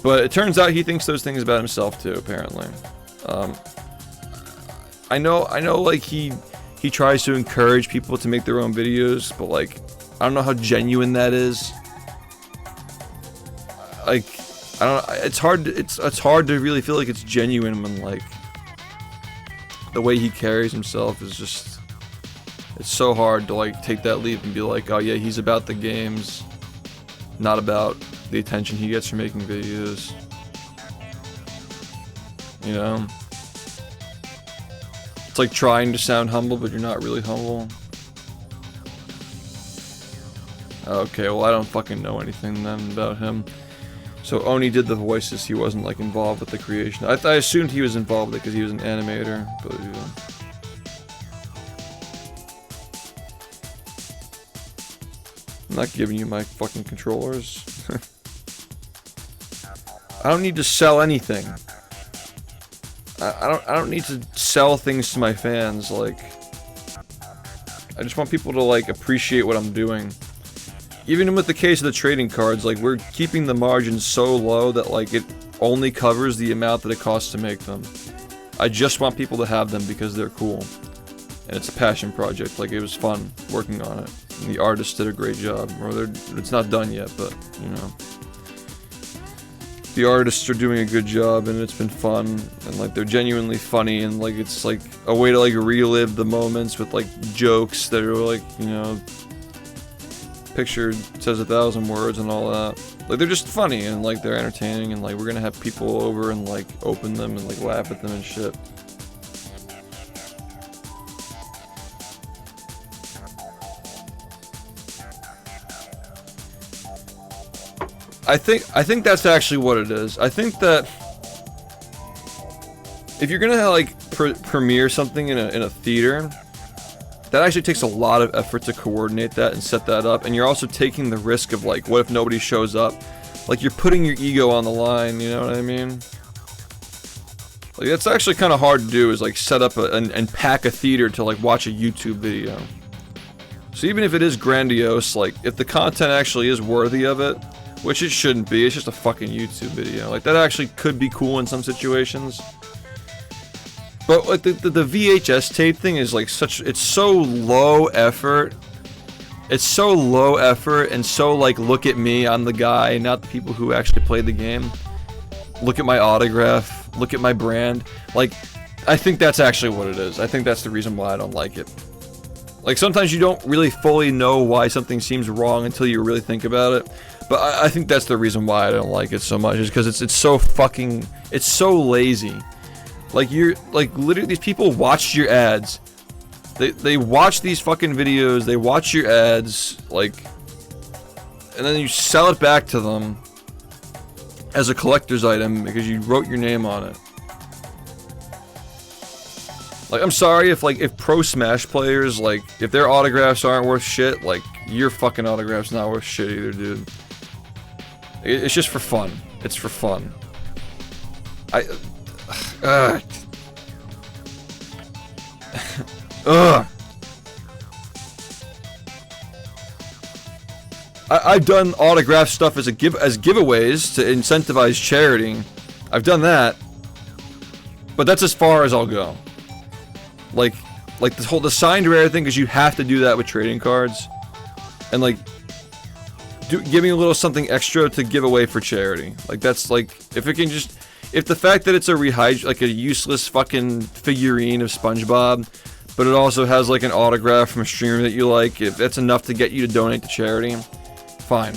But it turns out he thinks those things about himself too, apparently. I know, like, he tries to encourage people to make their own videos, but, like, I don't know how genuine that is. Like, I don't know, it's hard to really feel like it's genuine when, like, the way he carries himself is just, it's so hard to, like, take that leap and be like, oh yeah, he's about the games, not about the attention he gets from making videos. You know? It's like trying to sound humble, but you're not really humble. Okay, well, I don't fucking know anything then about him. So Oni did the voices, he wasn't, like, involved with the creation. I assumed he was involved with it because he was an animator, but yeah. I'm not giving you my fucking controllers. I don't need to sell anything. I don't need to sell things to my fans, like, I just want people to, like, appreciate what I'm doing. Even with the case of the trading cards, like, we're keeping the margins so low that, like, it only covers the amount that it costs to make them. I just want people to have them because they're cool. And it's a passion project, like, it was fun working on it. And the artists did a great job, or it's not done yet, but, you know. The artists are doing a good job, and it's been fun, and, like, they're genuinely funny, and, like, it's, like, a way to, like, relive the moments with, like, jokes that are, like, you know, picture says 1,000 words and all that. Like, they're just funny, and, like, they're entertaining, and, like, we're gonna have people over and, like, open them and, like, laugh at them and shit. I think that's actually what it is. I think that if you're gonna like premiere something in a theater, that actually takes a lot of effort to coordinate that and set that up, and you're also taking the risk of, like, what if nobody shows up? Like, you're putting your ego on the line, you know what I mean? Like, that's actually kind of hard to do, is, like, set up and pack a theater to, like, watch a YouTube video. So even if it is grandiose, like, if the content actually is worthy of it, which it shouldn't be, it's just a fucking YouTube video. Like, that actually could be cool in some situations. But, like, the VHS tape thing is, like, it's so low effort. It's so low effort and so, like, look at me, I'm the guy, not the people who actually played the game. Look at my autograph, look at my brand. Like, I think that's actually what it is. I think that's the reason why I don't like it. Like, sometimes you don't really fully know why something seems wrong until you really think about it. But I think that's the reason why I don't like it so much, is because it's so fucking, it's so lazy. Like, you're, like, literally, these people watch your ads. They watch these fucking videos, they watch your ads, like, and then you sell it back to them as a collector's item because you wrote your name on it. Like, I'm sorry if pro Smash players, like, if their autographs aren't worth shit, like, your fucking autograph's not worth shit either, dude. It's just for fun. It's for fun. Ugh. I've done autograph stuff as giveaways to incentivize charity. I've done that, but that's as far as I'll go. Like the signed rare thing, because you have to do that with trading cards, and, like, give me a little something extra to give away for charity. Like, that's, like, if the fact that it's like a useless fucking figurine of SpongeBob, but it also has, like, an autograph from a streamer that you like, if that's enough to get you to donate to charity, fine.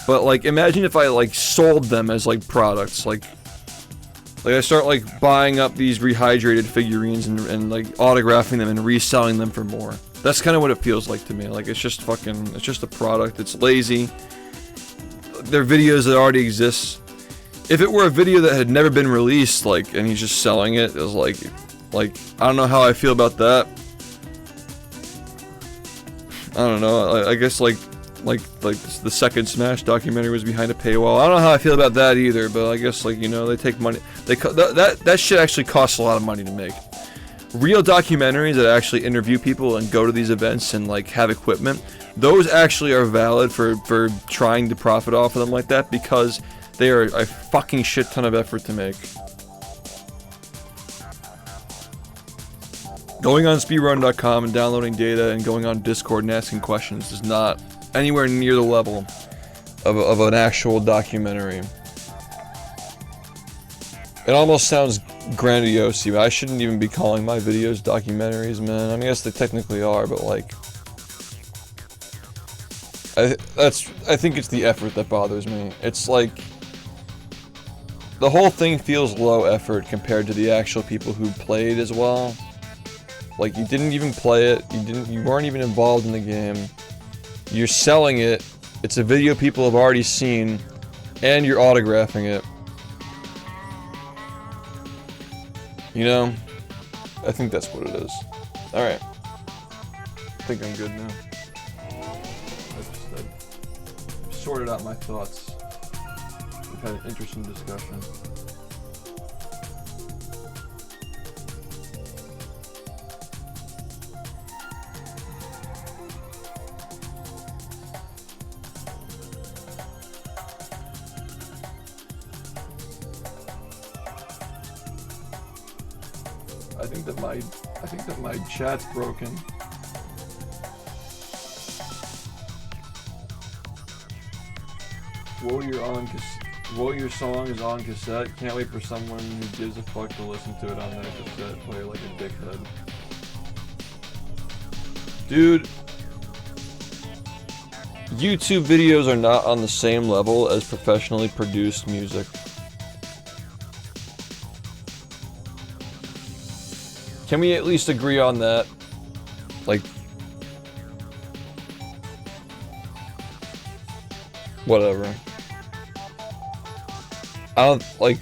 But, like, imagine if I, like, sold them as, like, products, like I start, like, buying up these rehydrated figurines and like autographing them and reselling them for more. That's kind of what it feels like to me. Like, it's just a product. It's lazy. They're videos that already exist. If it were a video that had never been released, like, and he's just selling it, it was like, I don't know how I feel about that. I don't know. I guess, like the second Smash documentary was behind a paywall. I don't know how I feel about that either, but I guess, like, you know, they take money. That shit actually costs a lot of money to make. Real documentaries that actually interview people and go to these events and, like, have equipment, those actually are valid for trying to profit off of them like that, because they are a fucking shit ton of effort to make. Going on speedrun.com and downloading data and going on Discord and asking questions is not anywhere near the level of an actual documentary. It almost sounds grandiose. I shouldn't even be calling my videos documentaries, man. I mean, yes, they technically are, but like, I think it's the effort that bothers me. It's like, the whole thing feels low effort compared to the actual people who played as well. Like, you didn't even play it, you weren't even involved in the game. You're selling it, it's a video people have already seen, and you're autographing it. You know? I think that's what it is. Alright. I think I'm good now. I've sorted out my thoughts. We've had an interesting discussion. I think that my chat's broken. Whoa, your song is on cassette. Can't wait for someone who gives a fuck to listen to it on their cassette player like a dickhead. Dude, YouTube videos are not on the same level as professionally produced music. Can we at least agree on that? Like, whatever. I don't, like,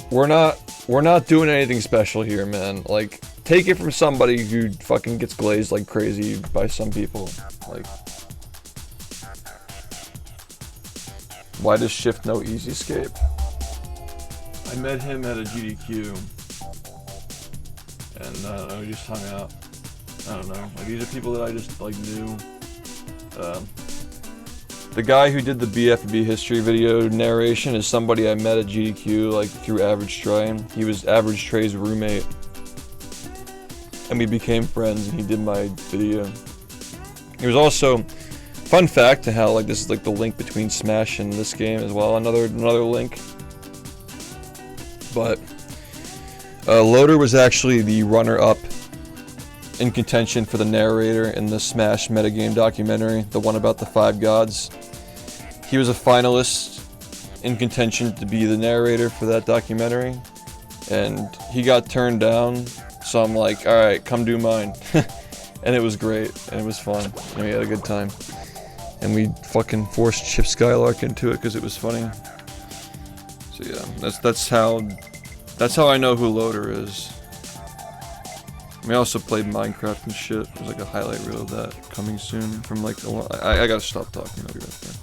we're not doing anything special here, man. Like, take it from somebody who fucking gets glazed like crazy by some people. Like, why does SHiFT know Easy Escape? I met him at a GDQ. And I don't know, we just hung out. I don't know. Like, these are people that I just like knew. The guy who did the BfBB history video narration is somebody I met at GDQ, like through Average Trey. He was Average Trey's roommate, and we became friends. And he did my video. He was also, fun fact to how like this is like the link between Smash and this game as well. Another link, but. Loader was actually the runner-up in contention for the narrator in the Smash metagame documentary, the one about the 5 gods. He was a finalist in contention to be the narrator for that documentary, and he got turned down, so I'm like, alright, come do mine. And it was great, and it was fun, and we had a good time. And we fucking forced Chip Skylark into it because it was funny. So yeah, that's how I know who Loader is. We also played Minecraft and shit. There's like a highlight reel of that coming soon from like I gotta stop talking, I'll be right back.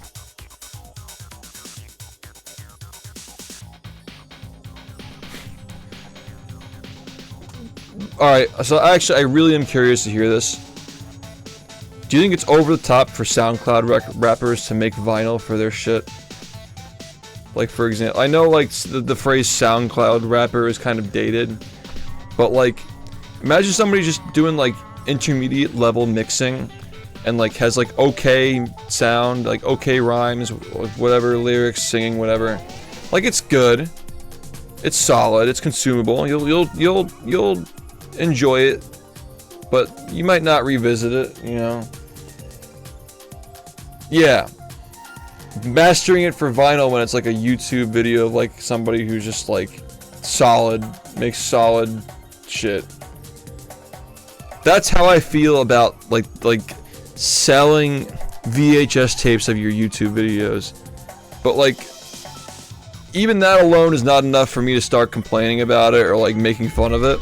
Alright, so I really am curious to hear this. Do you think it's over the top for SoundCloud rappers to make vinyl for their shit? Like, for example, I know, like, the phrase SoundCloud rapper is kind of dated, but, like, imagine somebody just doing, like, intermediate level mixing, and, like, has, like, okay sound, like, okay rhymes, whatever, lyrics, singing, whatever. Like, it's good. It's solid. It's consumable. You'll enjoy it, but you might not revisit it, you know? Yeah. Mastering it for vinyl when it's like a YouTube video of like somebody who's just like solid, makes solid shit. That's how I feel about like selling VHS tapes of your YouTube videos. But like, even that alone is not enough for me to start complaining about it or like making fun of it.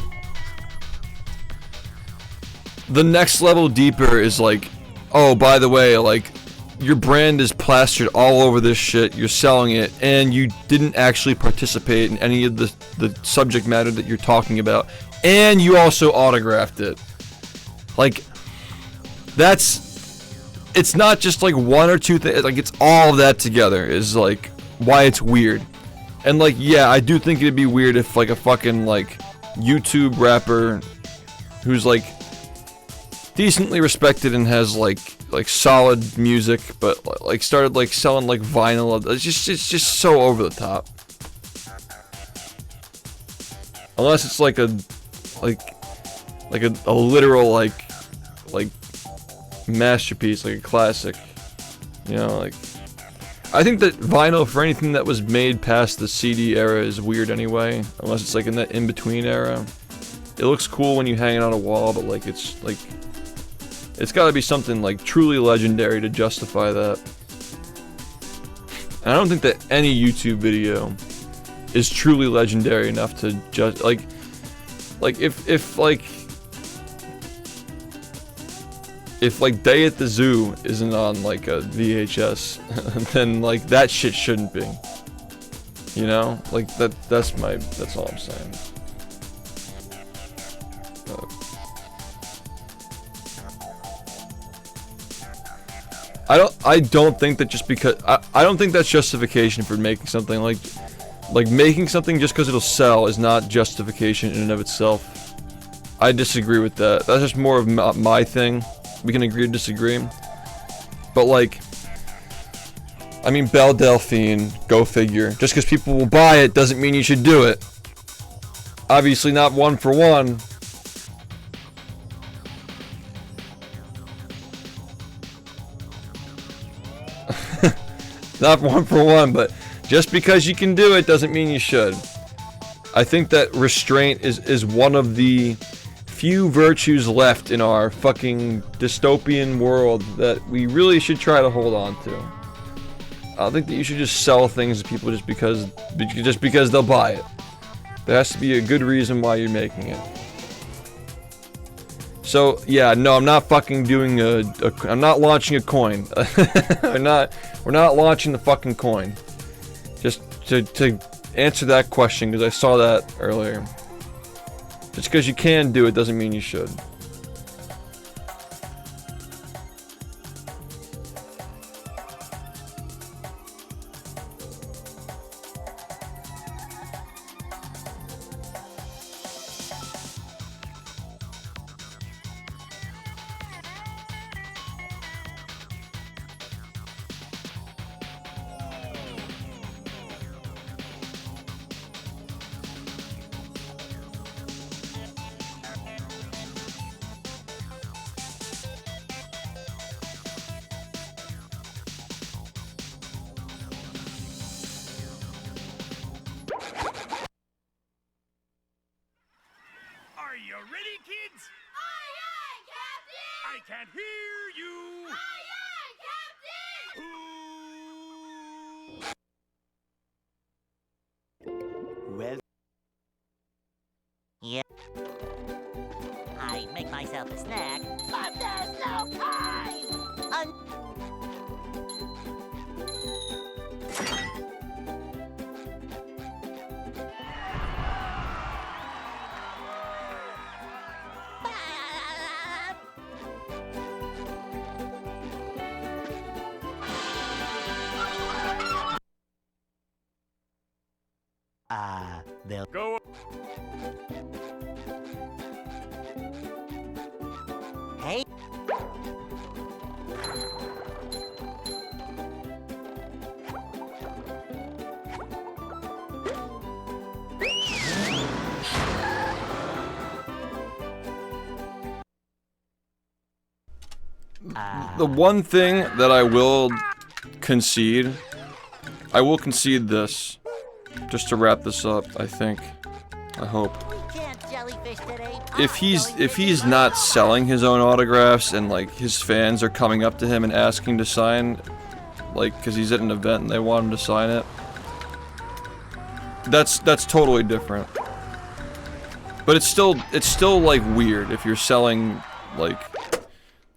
The next level deeper is like, oh, by the way, like, your brand is plastered all over this shit, you're selling it, and you didn't actually participate in any of the subject matter that you're talking about, and you also autographed it. Like, that's it's not just like one or two things, like it's all of that together is like why it's weird. And like, yeah, I do think it'd be weird if like a fucking like YouTube rapper who's like decently respected and has like solid music, but like started like selling like vinyl. It's just so over the top. Unless it's like a literal like masterpiece, like a classic, you know, like I think that vinyl for anything that was made past the CD era is weird anyway, unless it's like in that in-between era. It looks cool when you hang it on a wall, but like it's gotta be something like truly legendary to justify that. And I don't think that any YouTube video is truly legendary enough to just like if like Day at the Zoo isn't on like a VHS, then like that shit shouldn't be. You know? Like that's all I'm saying. I don't think that just because I don't think that's justification for making something like making something just because it'll sell is not justification in and of itself. I disagree with that. That's just more of my thing. We can agree to disagree. But like, I mean, Belle Delphine, go figure. Just because people will buy it doesn't mean you should do it. Obviously not one for one. Not one for one, but just because you can do it doesn't mean you should. I think that restraint is one of the few virtues left in our fucking dystopian world that we really should try to hold on to. I don't think that you should just sell things to people just because they'll buy it. There has to be a good reason why you're making it. So yeah, no, I'm not fucking doing I'm not launching a coin. we're not launching the fucking coin. Just to answer that question, because I saw that earlier. Just because you can do it doesn't mean you should. Are you ready, kids? Aye, aye, Captain! I can't hear you! Aye, aye, Captain! Well... Yeah. I make myself a snack. But there's no time! They'll... Go! Hey! The one thing that I will concede this, just to wrap this up, I think, I hope. We can't jellyfish today. If he's not selling his own autographs and like his fans are coming up to him and asking to sign, like because he's at an event and they want him to sign it, that's totally different. But it's still like weird if you're selling like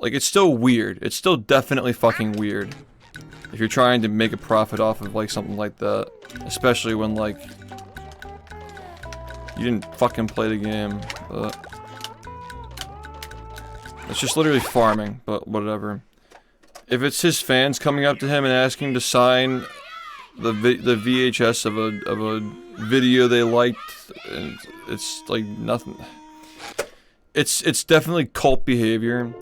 it's still weird. It's still definitely fucking weird if you're trying to make a profit off of like something like that, especially when like you didn't fucking play the game. It's just literally farming, but whatever. if it's his fans coming up to him and asking to sign the VHS of a video they liked, and it's like nothing. It's definitely cult behavior.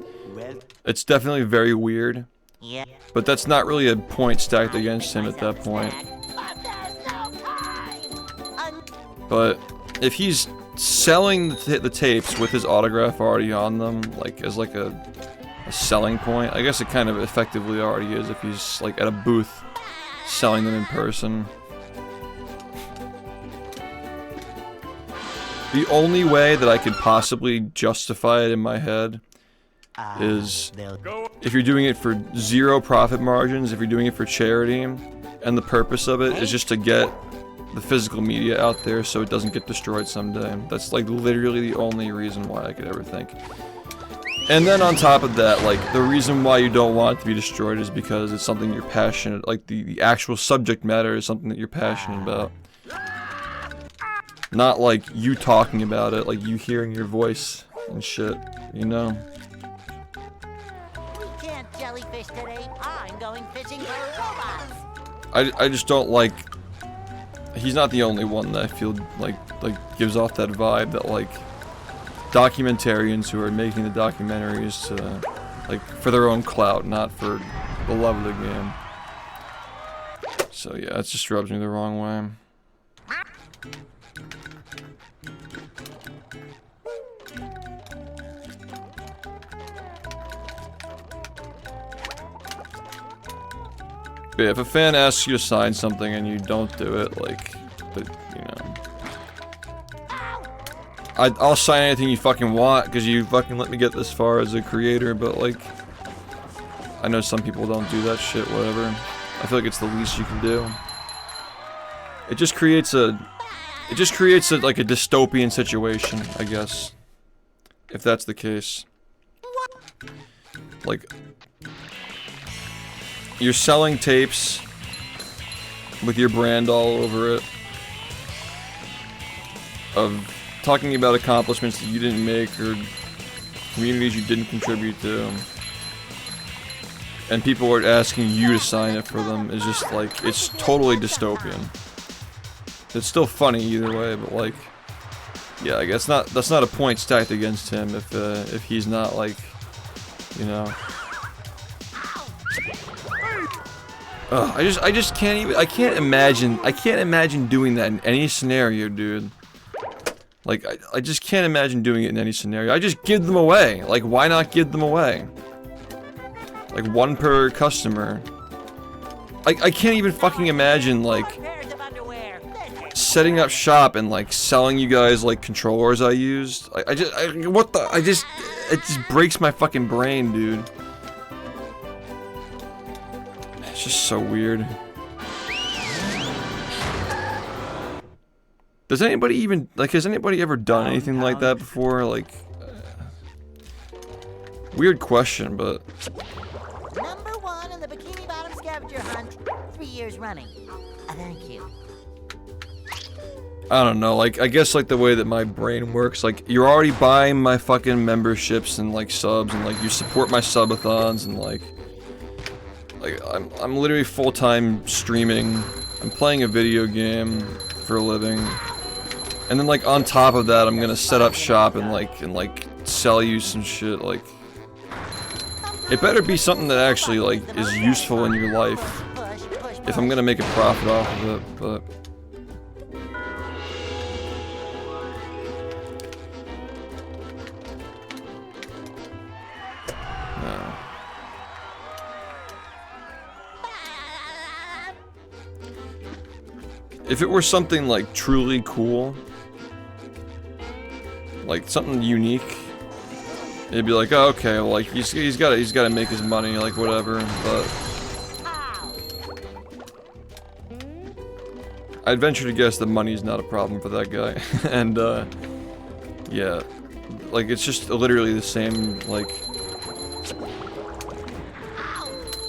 It's definitely very weird. Yeah. But that's not really a point stacked against him at that point. But there's no time. But if he's selling the tapes with his autograph already on them, like as like a selling point, I guess it kind of effectively already is if he's like at a booth selling them in person. The only way that I could possibly justify it in my head is if you're doing it for zero profit margins, if you're doing it for charity, and the purpose of it is just to get the physical media out there so it doesn't get destroyed someday. That's like literally the only reason why I could ever think. And then on top of that, like, the reason why you don't want it to be destroyed is because it's something you're passionate, like the actual subject matter is something that you're passionate about. Not like you talking about it, like you hearing your voice and shit, you know? We can't jellyfish today. I'm going fishing for robots. I just don't like... He's not the only one that I feel like gives off that vibe that like documentarians who are making the documentaries like for their own clout, not for the love of the game. So yeah, it just rubs me the wrong way. But yeah, if a fan asks you to sign something and you don't do it, like, but, you know, I'll sign anything you fucking want because you fucking let me get this far as a creator, but like, I know some people don't do that shit, whatever. I feel like it's the least you can do. It just creates like a dystopian situation, I guess. If that's the case. Like, you're selling tapes with your brand all over it of talking about accomplishments that you didn't make or communities you didn't contribute to, and people are asking you to sign it for them. Is just like, it's totally dystopian. It's still funny either way, but like, yeah, I guess that's not a point stacked against him if he's not like, you know. I just can't even, I can't imagine doing that in any scenario, dude. Like, I just can't imagine doing it in any scenario. I just give them away. Like, why not give them away? Like, one per customer. I can't even fucking imagine, like, setting up shop and, like, selling you guys, like, controllers I used. It just breaks my fucking brain, dude. It's just so weird. Does anybody even, like, has anybody ever done anything like that before? Like, weird question, but... Number 1 in the Bikini Bottom scavenger hunt, 3 years running. Thank you. I don't know, like, I guess, like, the way that my brain works, like, you're already buying my fucking memberships and, like, subs, and, like, you support my subathons, and, like, I'm literally full-time streaming. I'm playing a video game for a living. And then, like, on top of that, I'm gonna set up shop and, like, sell you some shit, like... It better be something that actually, like, is useful in your life. If I'm gonna make a profit off of it, but... No. If it were something, like, truly cool, like, something unique, it'd be like, oh, okay, well, like, he's gotta make his money, like, whatever, but... I'd venture to guess that money's not a problem for that guy, and, yeah, like, it's just literally the same, like...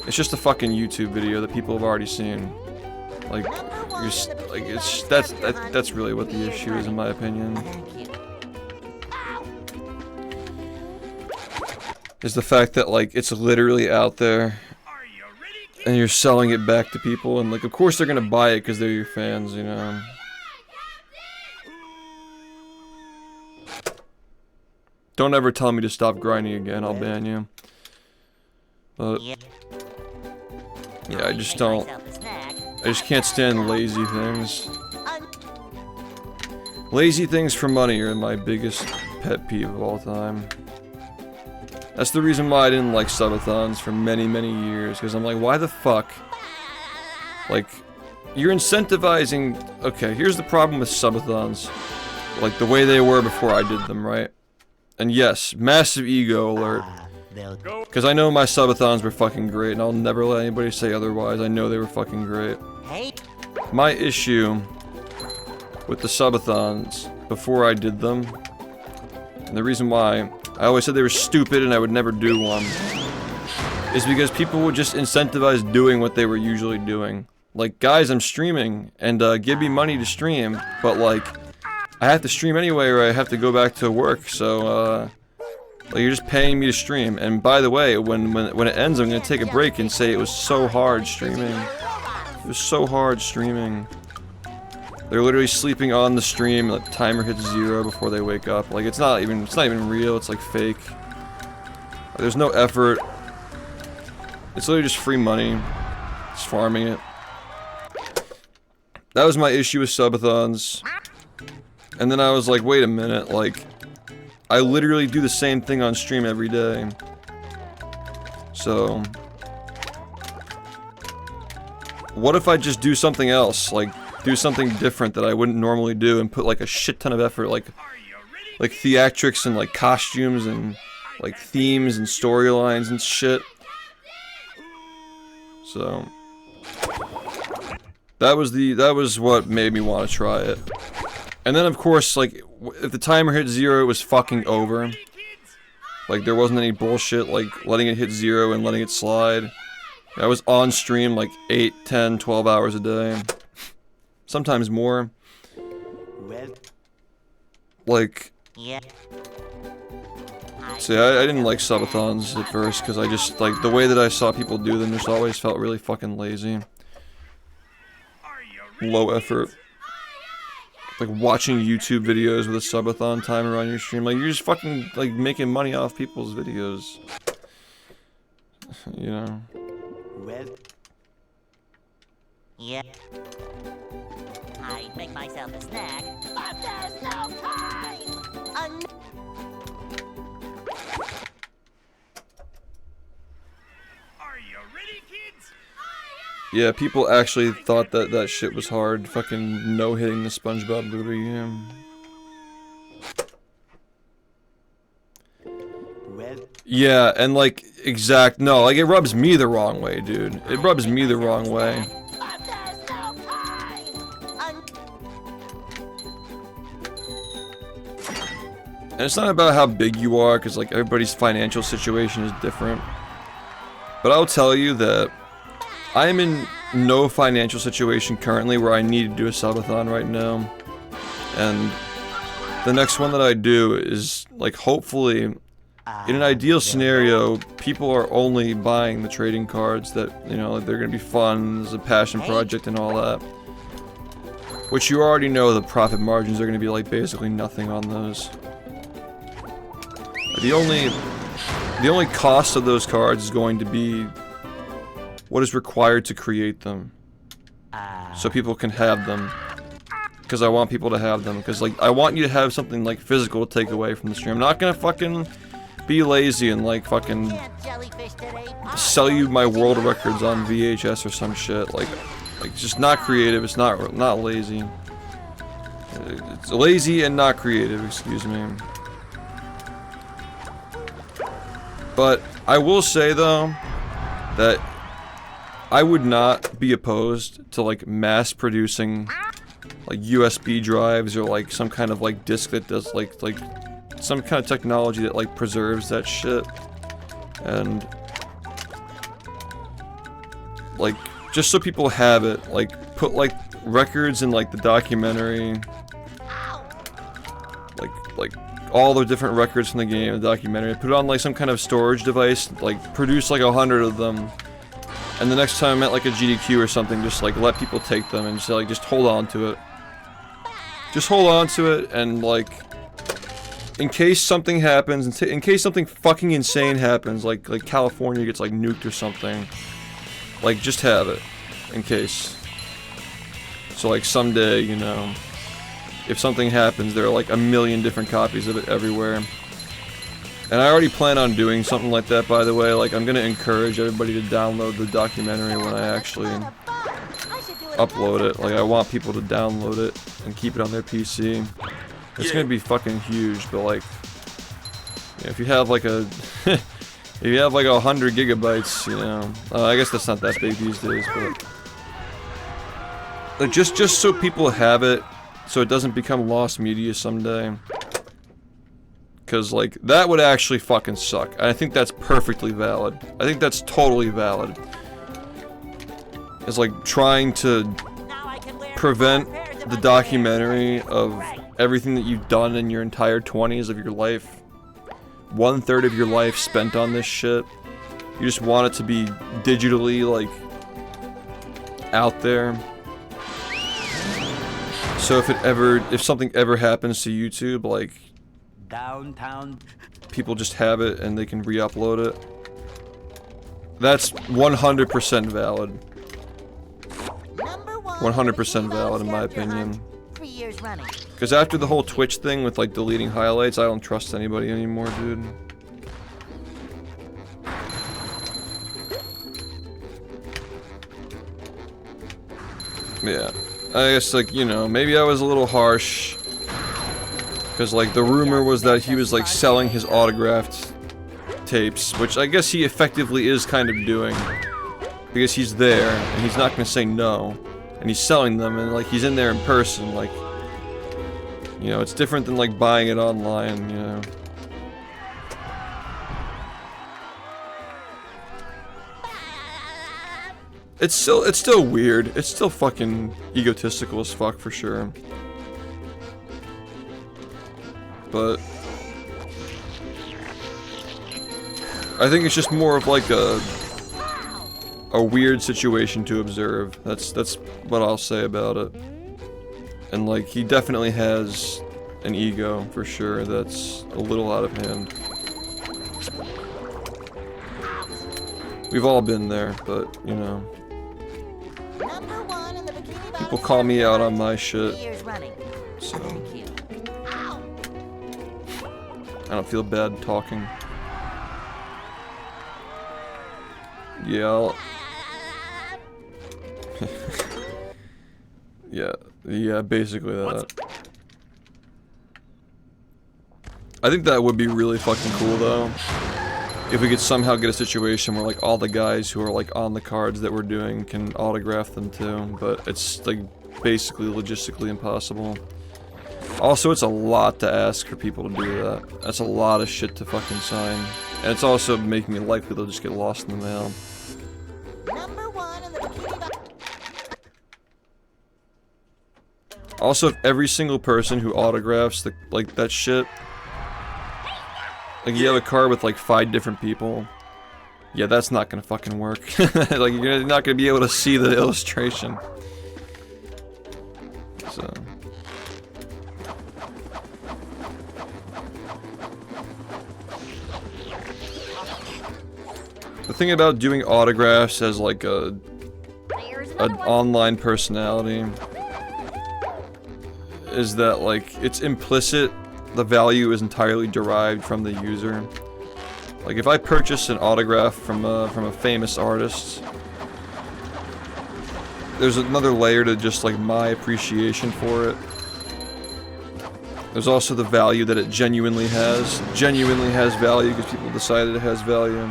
It's just a fucking YouTube video that people have already seen. Like, that's really what the issue is, in my opinion. Is the fact that, like, it's literally out there, and you're selling it back to people, and like, of course they're gonna buy it because they're your fans, you know. Don't ever tell me to stop grinding again, I'll ban you. But yeah, I just don't. I just can't stand lazy things. Lazy things for money are my biggest pet peeve of all time. That's the reason why I didn't like subathons for many, many years, because I'm like, why the fuck? Like, you're incentivizing... Okay, here's the problem with subathons. Like, the way they were before I did them, right? And yes, massive ego alert. Because I know my subathons were fucking great, and I'll never let anybody say otherwise. I know they were fucking great. My issue with the subathons before I did them, and the reason why I always said they were stupid and I would never do one, is because people would just incentivize doing what they were usually doing. Like, guys, I'm streaming, and give me money to stream, but like, I have to stream anyway or I have to go back to work, so like, you're just paying me to stream. And by the way, when it ends, I'm gonna take a break and say it was so hard streaming. It was so hard streaming. They're literally sleeping on the stream, the timer hits 0 before they wake up. Like, it's not even real, it's like fake. There's no effort. It's literally just free money. Just farming it. That was my issue with subathons. And then I was like, wait a minute, like, I literally do the same thing on stream every day. So, what if I just do something else? Like, do something different that I wouldn't normally do and put like a shit ton of effort, like theatrics and like costumes and like themes and storylines and shit. So that was what made me want to try it. And then of course, like, if the timer hit 0, it was fucking over. Like, there wasn't any bullshit like letting it hit 0 and letting it slide. I was on stream like 8, 10, 12 hours a day. Sometimes more. Like, see, I didn't like subathons at first because I just, like, the way that I saw people do them just always felt really fucking lazy. Low effort. Like, watching YouTube videos with a subathon timer on your stream, like, you're just fucking, like, making money off people's videos. You know? Yeah. I'd make myself a snack, but there's no time! Are you ready, kids? Yeah, people actually thought that that shit was hard, fucking no-hitting the SpongeBob movie, yeah. Yeah, and like, no, like, it rubs me the wrong way, dude. It rubs me the wrong way. And it's not about how big you are, because like everybody's financial situation is different. But I'll tell you that I am in no financial situation currently where I need to do a subathon right now. And the next one that I do is, like, hopefully, in an ideal scenario, people are only buying the trading cards that, you know, they're gonna be fun, as a passion project and all that. Which you already know the profit margins are gonna be like basically nothing on those. The only cost of those cards is going to be what is required to create them. So people can have them. Because I want people to have them. Because, like, I want you to have something, like, physical to take away from the stream. I'm not gonna fucking be lazy and, like, fucking sell you my world records on VHS or some shit. Like it's just not creative. It's not lazy. It's lazy and not creative, excuse me. But I will say, though, that I would not be opposed to, like, mass producing, like, USB drives or, like, some kind of, like, disc that does, like some kind of technology that, like, preserves that shit. And, like, just so people have it, like, put, like, records in, like, the documentary, like all the different records from the game, the documentary, put it on, like, some kind of storage device, like, produce, like, 100 of them, And the next time I'm at like a GDQ or something, just like let people take them and just like just hold on to it. Just hold on to it, and like in case something happens, in case something fucking insane happens, like California gets like nuked or something, like just have it in case. So like someday, you know, if something happens, there are like a million different copies of it everywhere. And I already plan on doing something like that, by the way. Like, I'm gonna encourage everybody to download the documentary when I actually upload it. Like, I want people to download it and keep it on their PC. It's gonna be fucking huge, but like, you know, if you have like a, if you have like 100 gigabytes, you know, I guess that's not that big these days, but like, just so people have it, so it doesn't become lost media someday. Because, like, that would actually fucking suck. And I think that's perfectly valid. I think that's totally valid. It's like trying to prevent the documentary of everything that you've done in your entire 20s of your life. 1/3 of your life spent on this shit. You just want it to be digitally, like, out there. So if something ever happens to YouTube, like, Downtown. people just have it and they can re-upload it. That's 100% valid. 100% valid in my opinion. 3 years running. Because after the whole Twitch thing with like deleting highlights, I don't trust anybody anymore, dude. Yeah. I guess, like, you know, maybe I was a little harsh. Because, like, the rumor was that he was, like, selling his autographed tapes, which I guess he effectively is kind of doing. Because he's there, and he's not gonna say no. And he's selling them, and, like, he's in there in person, like... You know, it's different than, like, buying it online, you know. It's still weird. It's still fucking egotistical as fuck, for sure. But I think it's just more of like a weird situation to observe. That's what I'll say about it. And like, he definitely has an ego for sure that's a little out of hand. We've all been there, but you know, people call me out on my shit, so I don't feel bad talking. Yeah, yeah, basically that. I think that would be really fucking cool though, if we could somehow get a situation where like all the guys who are like on the cards that we're doing can autograph them too, but it's like basically logistically impossible. Also, it's a lot to ask for people to do that. That's a lot of shit to fucking sign. And it's also making it likely they'll just get lost in the mail. Also, if every single person who autographs the, like that shit, like you have a card with like 5 different people, yeah, that's not gonna fucking work. Like, you're not gonna be able to see the illustration. So... The thing about doing autographs as like an online personality is that like it's implicit, the value is entirely derived from the user. Like if I purchase an autograph from a famous artist, there's another layer to just like my appreciation for it. There's also the value that it genuinely has value because people decided it has value.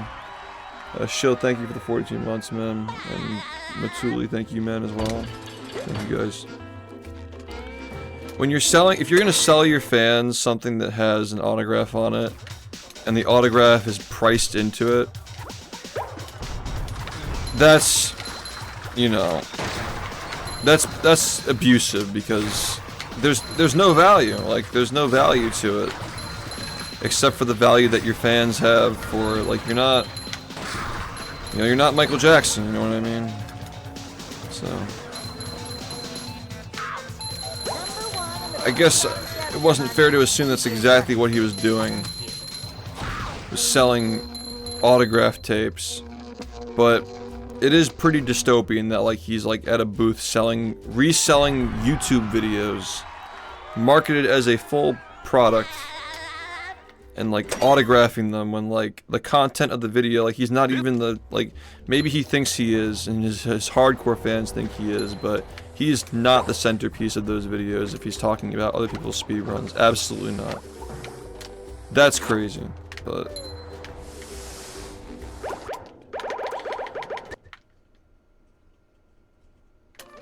Shill, thank you for the 42 months, man. And Matsuli, thank you, man, as well. Thank you, guys. When you're selling, if you're gonna sell your fans something that has an autograph on it, and the autograph is priced into it, that's, you know, that's abusive because there's no value. Like, there's no value to it, except for the value that your fans have for, like, you're not You know, you're not Michael Jackson, you know what I mean? So... I guess it wasn't fair to assume that's exactly what he was doing. He was selling autograph tapes. But it is pretty dystopian that, like, he's, like, at a booth reselling YouTube videos marketed as a full product and, like, autographing them when, like, the content of the video, like, he's not even the, like, maybe he thinks he is and his hardcore fans think he is, but he's not the centerpiece of those videos if he's talking about other people's speedruns. Absolutely not. That's crazy, but...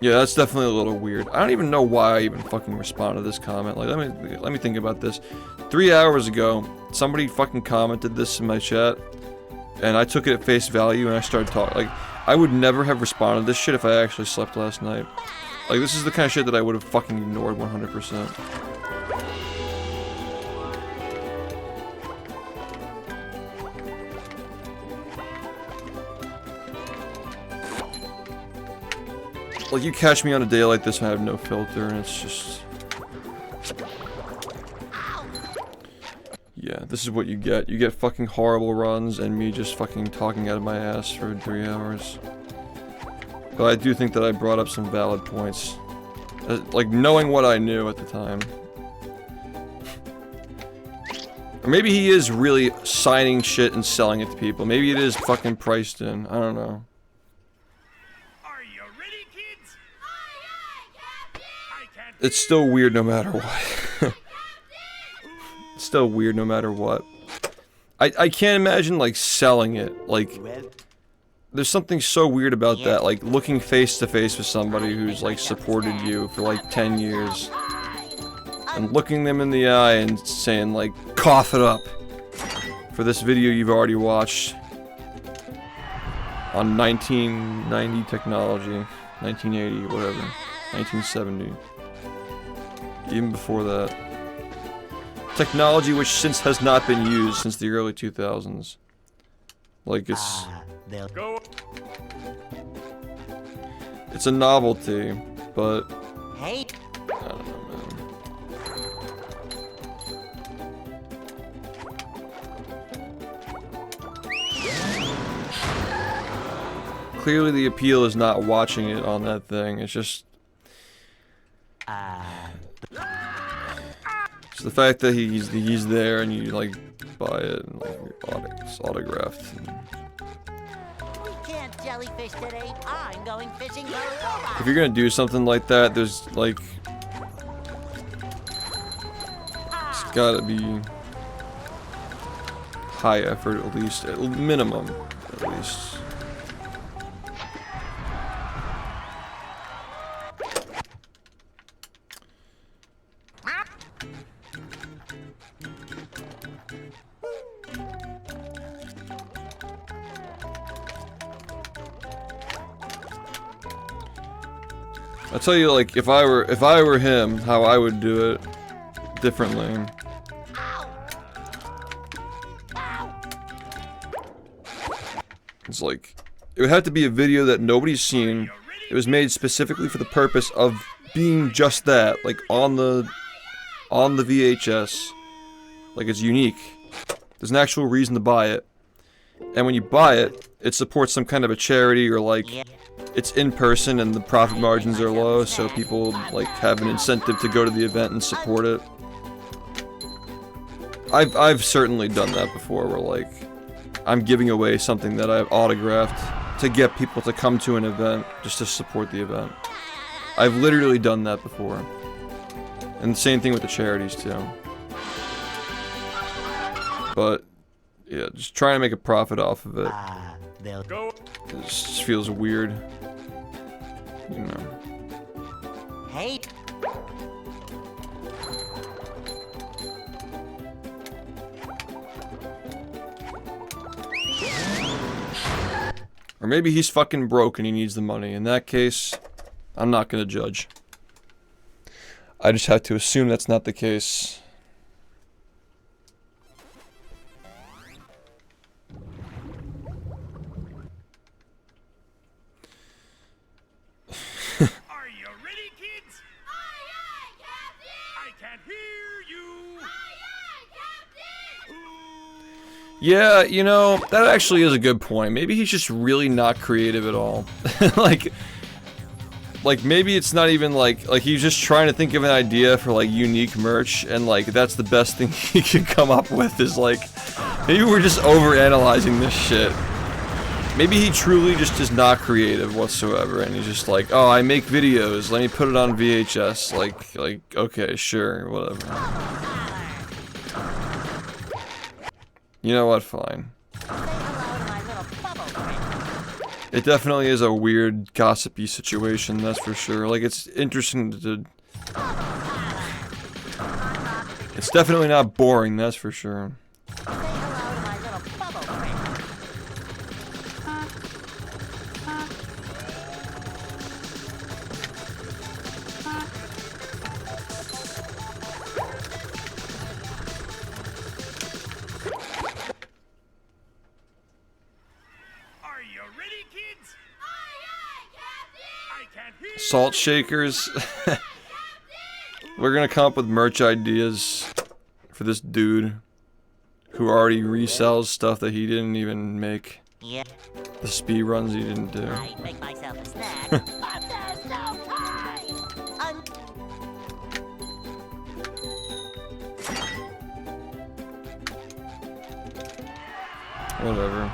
yeah, that's definitely a little weird. I don't even know why I even fucking responded to this comment. Like, let me think about this. 3 hours ago, somebody fucking commented this in my chat, and I took it at face value and I started talking. Like, I would never have responded to this shit if I actually slept last night. Like, this is the kind of shit that I would have fucking ignored 100%. Like, you catch me on a day like this and I have no filter, and it's just... yeah, this is what you get. You get fucking horrible runs and me just fucking talking out of my ass for 3 hours. But I do think that I brought up some valid points. Like, knowing what I knew at the time. Or maybe he is really signing shit and selling it to people. Maybe it is fucking priced in. I don't know. Are you ready, kids? It's still weird no matter what. It's still weird no matter what. I can't imagine, like, selling it. Like... there's something so weird about that, like looking face to face with somebody who's like supported you for like 10 years and looking them in the eye and saying like, cough it up for this video you've already watched on 1990 technology, 1980, whatever, 1970, even before that. Technology which since has not been used since the early 2000s. Like it's... it's a novelty, but Hey. I don't know, man. Clearly the appeal is not watching it on that thing, it's just... it's the fact that he's there and you like buy it and like it's autographed. And... Can't jellyfish today. I'm going fishing for robots. if you're gonna do something like that, there's like... it's gotta be... high effort at least, at minimum, at least. I'll tell you, like, if I were him, how I would do it differently. It's like, it would have to be a video that nobody's seen. It was made specifically for the purpose of being just that, like on the VHS. Like, it's unique. There's an actual reason to buy it. And when you buy it, it supports some kind of a charity, or like it's in person and the profit margins are low, so people like have an incentive to go to the event and support it. I've certainly done that before, where like I'm giving away something that I've autographed to get people to come to an event just to support the event. I've literally done that before. And the same thing with the charities too. But yeah, just trying to make a profit off of it. It just feels weird. You know. Hey. Or maybe he's fucking broke and he needs the money. In that case, I'm not gonna judge. I just have to assume that's not the case. Yeah, you know, that actually is a good point. Maybe he's just really not creative at all. like maybe it's not even like he's just trying to think of an idea for like unique merch, and like that's the best thing he can come up with is like, maybe we're just overanalyzing this shit. Maybe he truly just is not creative whatsoever, and he's just like, oh, I make videos, let me put it on VHS. Like, okay, sure, whatever. You know what, fine. It definitely is a weird, gossipy situation, that's for sure. Like, it's interesting to... It's definitely not boring, that's for sure. Salt shakers. We're gonna come up with merch ideas for this dude who already resells stuff that he didn't even make. Yeah. The speed runs he didn't do. I make myself a snack, but there's no time. Whatever.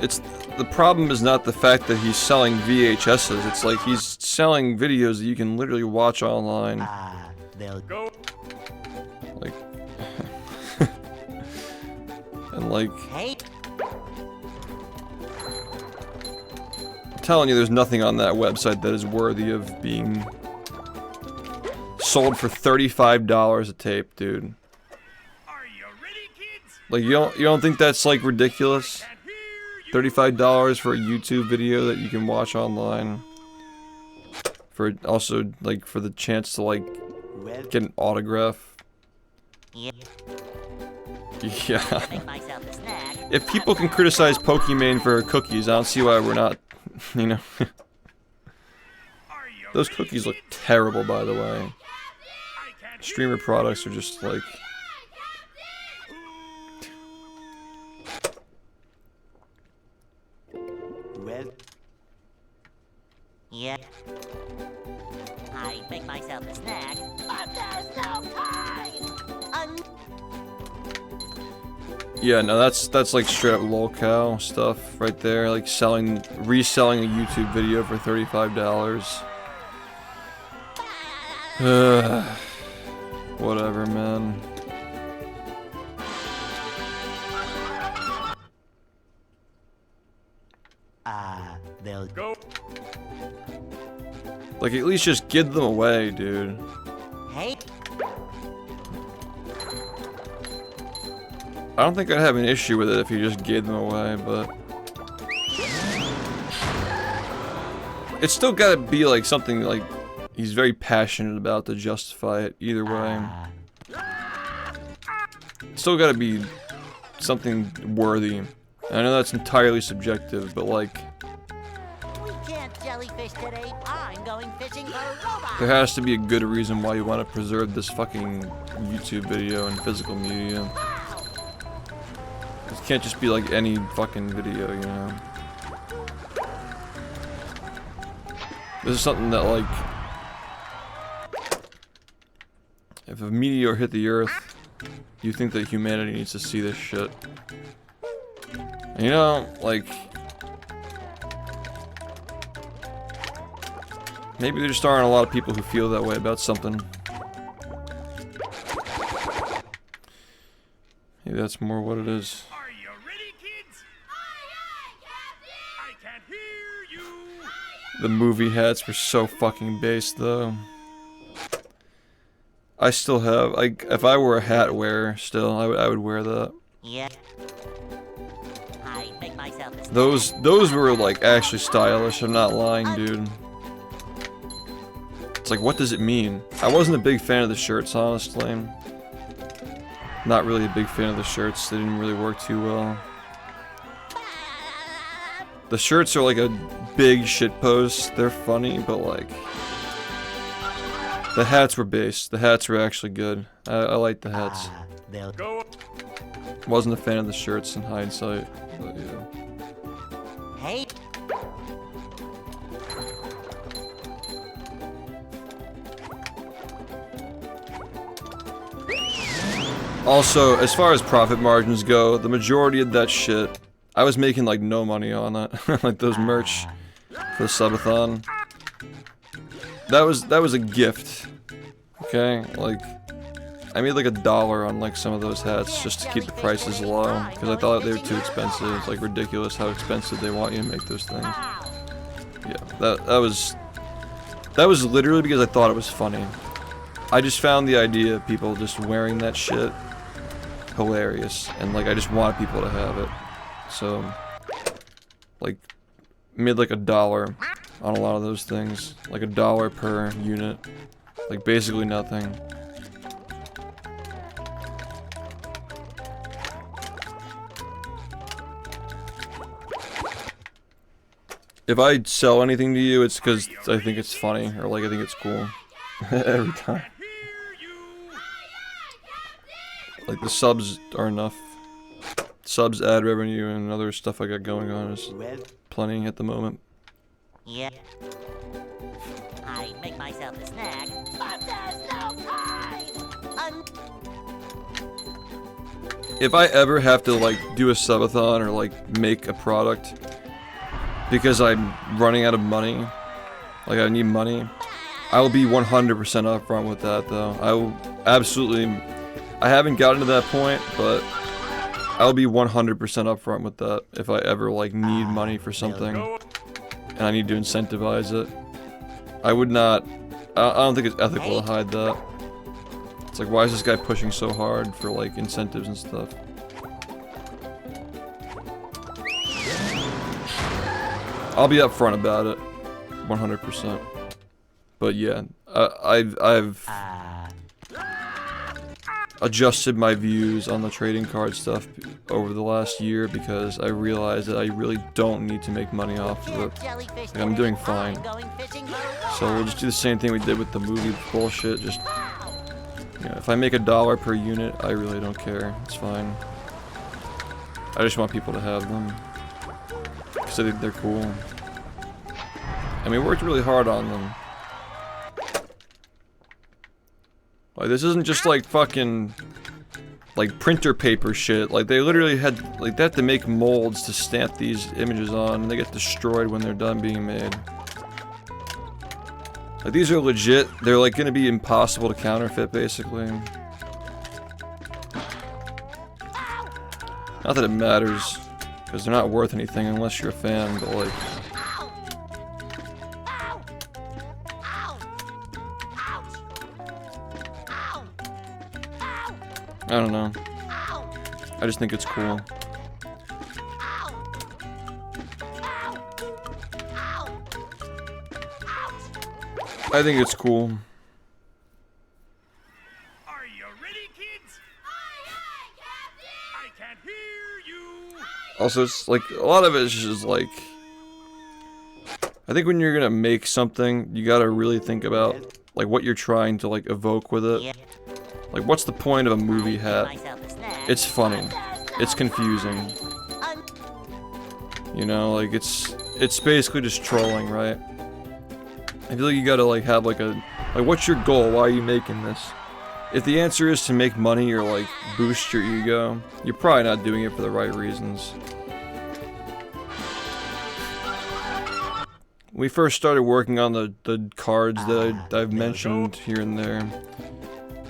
It's the problem is not the fact that he's selling VHSs. It's like he's selling videos that you can literally watch online. They'll go. Like, and like, Hey. I'm telling you, there's nothing on that website that is worthy of being sold for $35 a tape, dude. Are you ready, kids? Like, you don't think that's like ridiculous? $35 for a YouTube video that you can watch online. For also, like, for the chance to, like, get an autograph. Yeah. Yeah. Make myself a snack. If people can criticize Pokimane for her cookies, I don't see why we're not, you know. Those cookies look terrible, by the way. Streamer products are just, like... Yeah. I make myself a snack, but there's no time. Yeah, no, that's like straight up lolcow stuff right there, like reselling a YouTube video for $35. Whatever, man. They'll go. Like, at least just give them away, dude. Hey. I don't think I'd have an issue with it if you just gave them away, but... It's still gotta be, like, something, like, he's very passionate about to justify it either way. It's still gotta be something worthy. I know that's entirely subjective, but, like... We can't jellyfish today. I'm going fishing for robots. There has to be a good reason why you want to preserve this fucking YouTube video in physical media. It can't just be like any fucking video, you know? This is something that, like... If a meteor hit the Earth, you think that humanity needs to see this shit. And you know, like... Maybe there just aren't a lot of people who feel that way about something. Maybe that's more what it is. Are you ready, kids? Aye, aye, Captain! I can't hear you! The movie hats were so fucking base, though. I still have, like, if I were a hat wearer, still, I would wear that. Yeah. I make myself a snack. Those were, like, actually stylish, I'm not lying, dude. It's like, what does it mean? I wasn't a big fan of the shirts, honestly. Not really a big fan of the shirts, they didn't really work too well. The shirts are like a big shitpost, they're funny, but like... The hats were based. The hats were actually good. I like the hats. They'll Go. Wasn't a fan of the shirts in hindsight, but yeah. Hey, Also, as far as profit margins go, the majority of that shit, I was making like no money on that. Like those merch for the subathon. That was a gift. Okay? Like I made like $1 on like some of those hats just to keep the prices low because I thought they were too expensive. It's like ridiculous how expensive they want you to make those things. Yeah, that was literally because I thought it was funny. I just found the idea of people just wearing that shit hilarious, and like I just wanted people to have it. So like made like $1 on a lot of those things, like $1 per unit, like basically nothing. If I sell anything to you, it's because I think it's funny, or like I think it's cool. Every time. Like the subs are enough. Subs, ad revenue, and other stuff I got going on is well, plenty at the moment. yeah. I make myself a snack. But there's no time! If I ever have to like do a subathon or like make a product because I'm running out of money, like I need money, I will be 100% upfront with that though. I will absolutely, I haven't gotten to that point, but I'll be 100% upfront with that if I ever like need money for something and I need to incentivize it. I would not, I don't think it's ethical to hide that. It's like, why is this guy pushing so hard for like incentives and stuff? I'll be upfront about it, 100%. But yeah, I've adjusted my views on the trading card stuff over the last year because I realized that I really don't need to make money off of it. Jellyfish I'm doing fine. I'm going fishing for a So we'll just do the same thing we did with the movie bullshit. Just, you know, if I make $1 per unit, I really don't care. It's fine. I just want people to have them because I think they're cool. And we worked really hard on them. Like, this isn't just like fucking like printer paper shit. Like, they literally had, like, they have to make molds to stamp these images on, and they get destroyed when they're done being made. Like, these are legit. They're like gonna be impossible to counterfeit, basically. Not that it matters, because they're not worth anything unless you're a fan, but like, I don't know. I just think it's cool. I think it's cool. Are you ready, kids? I can't hear you. Also, it's like, a lot of it is just like, I think when you're gonna make something, you gotta really think about like what you're trying to like evoke with it. Like, what's the point of a movie hat? It's funny. It's confusing. You know, like it's basically just trolling, right? I feel like you gotta like have like what's your goal? Why are you making this? If the answer is to make money or like boost your ego, you're probably not doing it for the right reasons. When we first started working on the cards that I've mentioned here and there,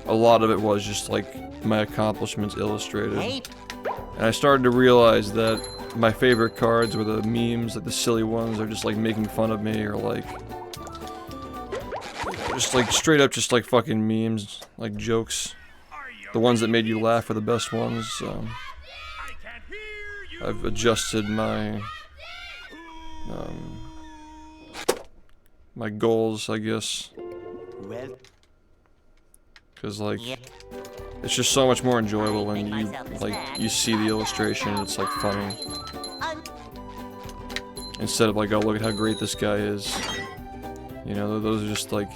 a lot of it was just like my accomplishments illustrated. And I started to realize that my favorite cards were the memes, like the silly ones, are just like making fun of me, or like just like straight up just like fucking memes, like jokes. The ones that made you laugh are the best ones, so I've adjusted my my goals, I guess. well, Because, like, it's just so much more enjoyable when you, like, you see the illustration and it's, like, funny. Instead of, like, oh, look at how great this guy is. You know, those are just, like,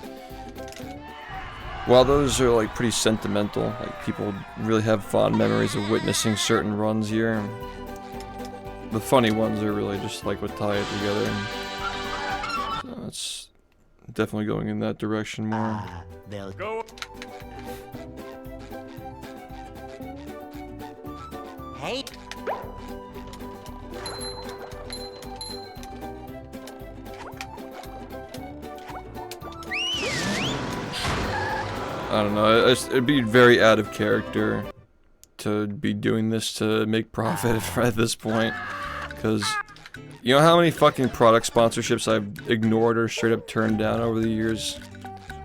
while those are like pretty sentimental, like people really have fond memories of witnessing certain runs here, the funny ones are really just like what tie it together. And so it's definitely going in that direction more. They'll Go. Hey, I don't know, it'd be very out of character to be doing this to make profit at this point, because you know how many fucking product sponsorships I've ignored or straight up turned down over the years?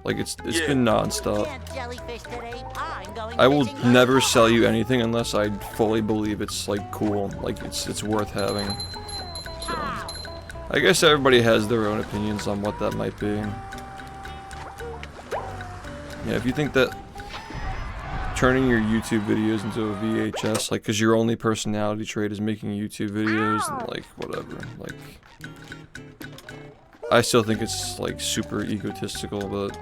Like it's been non-stop. can't jellyfish today. I'm going I will fishing. never sell you anything unless I fully believe it's like cool, like it's worth having. So I guess everybody has their own opinions on what that might be. Yeah, if you think that turning your YouTube videos into a VHS, like, cause your only personality trait is making YouTube videos, and like, whatever, like, I still think it's like super egotistical, but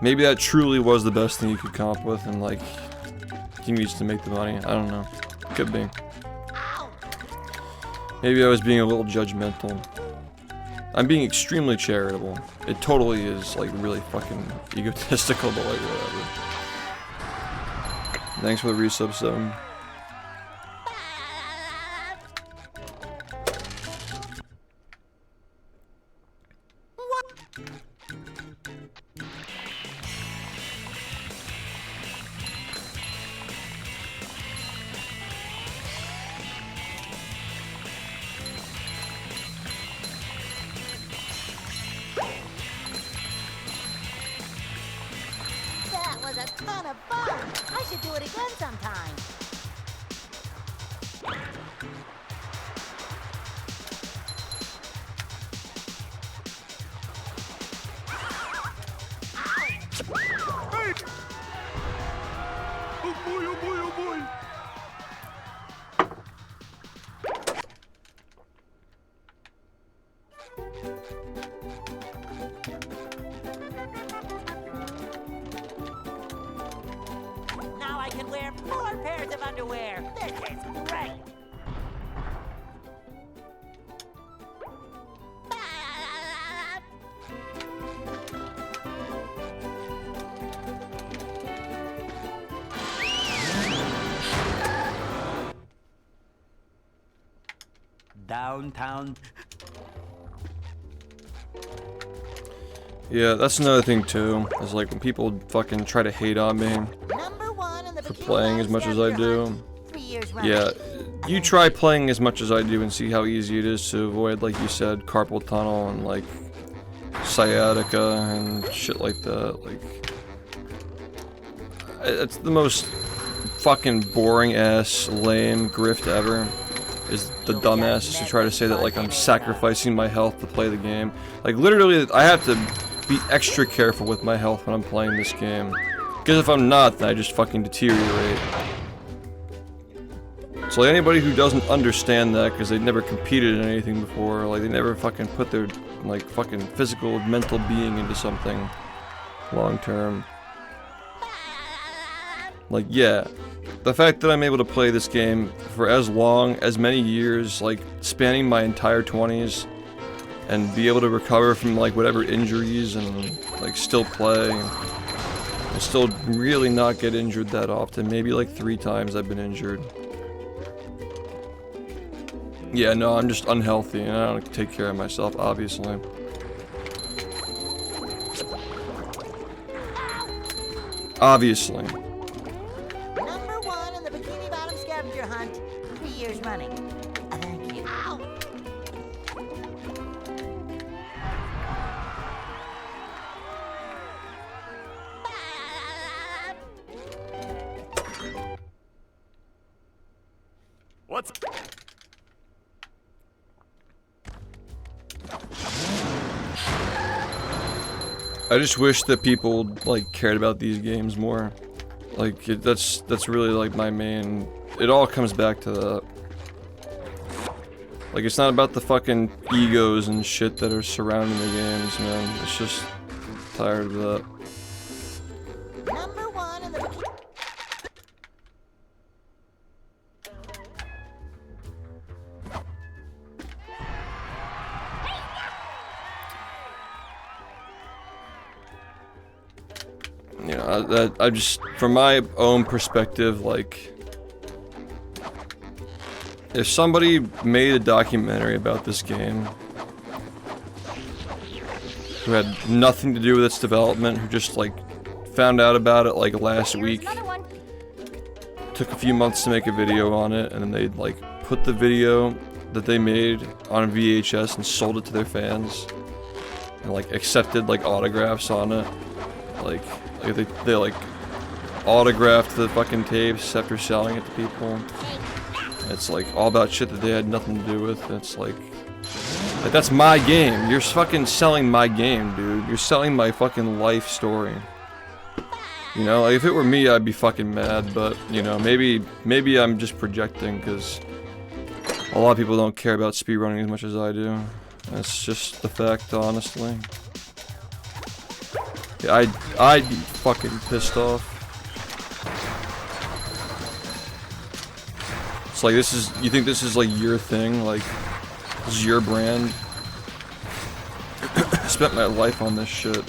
maybe that truly was the best thing you could come up with, and like, he needs to make the money. I don't know. Could be. Maybe I was being a little judgmental. I'm being extremely charitable. It totally is like really fucking egotistical, but like whatever. Thanks for the resub, 7. That was a ton of fun. I should do it again sometime. Oh boy, oh boy, oh boy. Now I can wear 4 pairs of underwear. This is great. downtown. Yeah, that's another thing too, is like when people fucking try to hate on me Number 1 in the for Bikini playing as Bottom much as I scavenger do. hunt. 3 years running. Yeah, you try playing as much as I do and see how easy it is to avoid, like you said, carpal tunnel and like sciatica and shit like that. Like, it's the most fucking boring ass lame grift ever. Is the dumbasses who try to say that like I'm sacrificing my health to play the game. Like literally, I have to be extra careful with my health when I'm playing this game. Because if I'm not, then I just fucking deteriorate. So like anybody who doesn't understand that because they never competed in anything before, like they never fucking put their like fucking physical, mental being into something long term. Like yeah, the fact that I'm able to play this game for as long, as many years, like spanning my entire 20s, and be able to recover from like whatever injuries and like still play, and still really not get injured that often. Maybe like 3 times I've been injured. Yeah, no, I'm just unhealthy and I don't take care of myself, obviously. Obviously. Number 1 in the Bikini Bottom scavenger hunt. 3 years running. Thank you. Ow! What's I just wish that people like cared about these games more. Like that's really like my main. It all comes back to that. Like, it's not about the fucking egos and shit that are surrounding the games, man. It's just, I'm tired of that. Number one in the bikini. You know, I just, from my own perspective, like, if somebody made a documentary about this game, who had nothing to do with its development, who just, like, found out about it, like, last week, took a few months to make a video on it, and then they'd, like, put the video that they made on VHS and sold it to their fans, and, like, accepted, like, autographs on it, like they like autographed the fucking tapes after selling it to people. It's like all about shit that they had nothing to do with. It's like that's my game. You're fucking selling my game, dude. You're selling my fucking life story. You know, like if it were me, I'd be fucking mad. But you know, maybe I'm just projecting because a lot of people don't care about speedrunning as much as I do. That's just the fact, honestly. I'd be fucking pissed off. It's like you think this is like your thing, like this is your brand. I spent my life on this shit.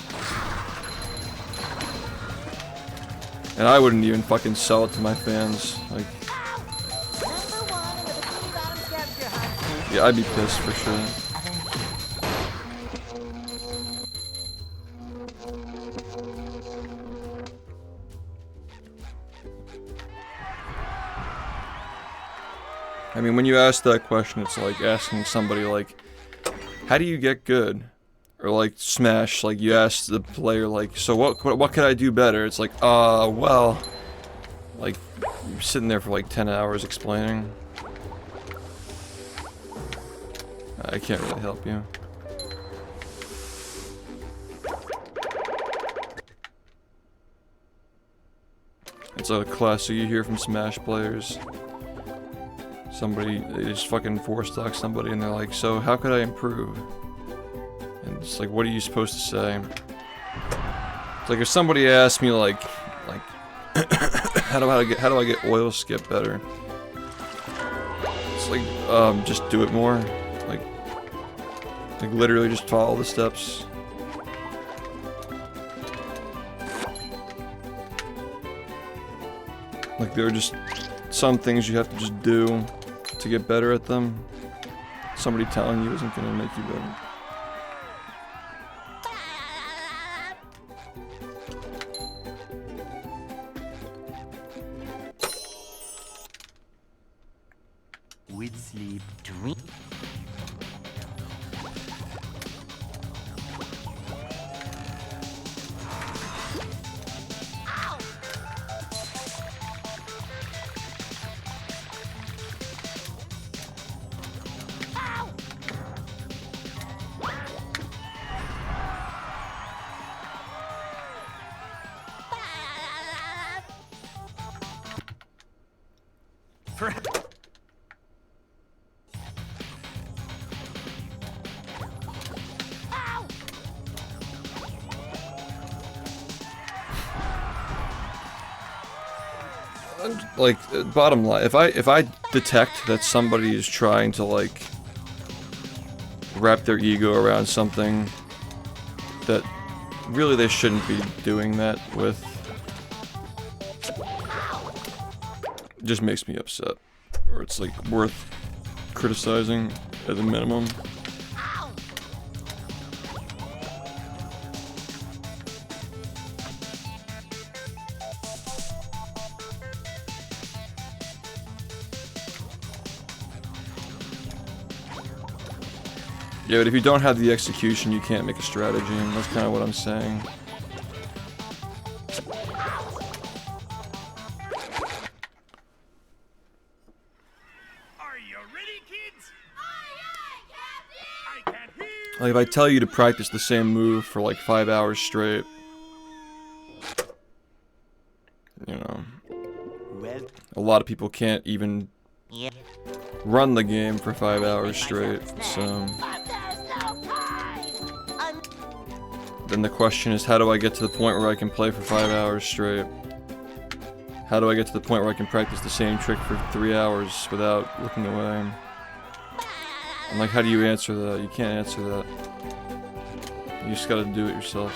And I wouldn't even fucking sell it to my fans, like. Yeah, I'd be pissed for sure. I mean, when you ask that question, it's like asking somebody, like, how do you get good? Or, like, Smash, like, you ask the player, like, so what could I do better? It's like, well, like, you're sitting there for, like, 10 hours explaining. I can't really help you. It's a classic you hear from Smash players. Somebody, they just fucking force talk somebody and they're like, so how could I improve? And it's like, what are you supposed to say? It's like if somebody asked me like how do I get oil skip better? It's like, just do it more. Like literally just follow the steps. Like there are just some things you have to just do to get better at them. Somebody telling you isn't gonna make you better. With sleep, dream. Like, bottom line, if I detect that somebody is trying to, like, wrap their ego around something that really they shouldn't be doing that with, it just makes me upset. Or it's, like, worth criticizing at a minimum. Yeah, but if you don't have the execution, you can't make a strategy, and that's kind of what I'm saying. Are you ready, kids? I can't hear. Like, if I tell you to practice the same move for like 5 hours straight, you know, Well, a lot of people can't even yeah. run the game for 5 hours straight, so... But there's no time! Then the question is, how do I get to the point where I can play for 5 hours straight? How do I get to the point where I can practice the same trick for 3 hours without looking away? I'm like, how do you answer that? You can't answer that. You just gotta do it yourself.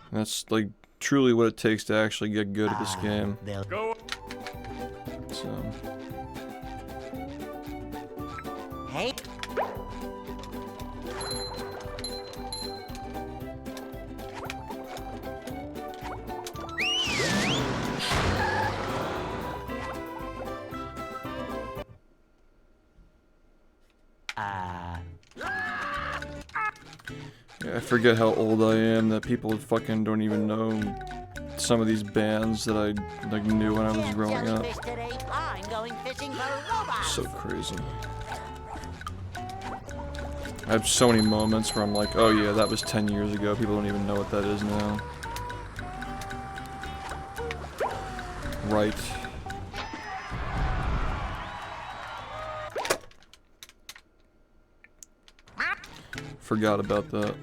And that's like truly what it takes to actually get good at this game. Go. So. Hey. Yeah, I forget how old I am that people fucking don't even know some of these bands that I like knew when I was growing up. Jellyfish today. I'm going fishing for robots. So crazy. I have so many moments where I'm like, oh yeah, that was 10 years ago. People don't even know what that is now. Right. Forgot about that.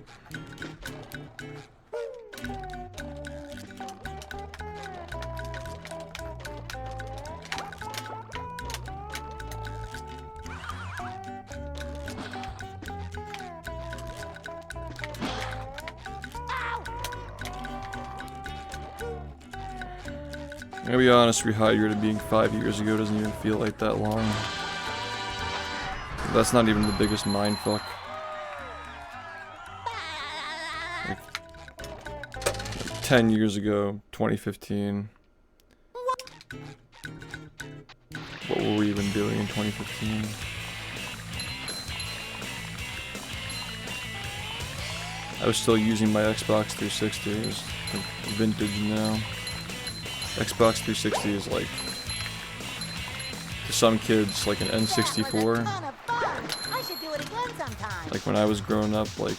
To be honest, Rehydrated being 5 years ago doesn't even feel like that long. That's not even the biggest mindfuck. Like 10 years ago, 2015. What were we even doing in 2015? I was still using my Xbox 360. It was like vintage now. Xbox 360 is like, to some kids, like an N64. I should do it again sometime. Like when I was growing up, like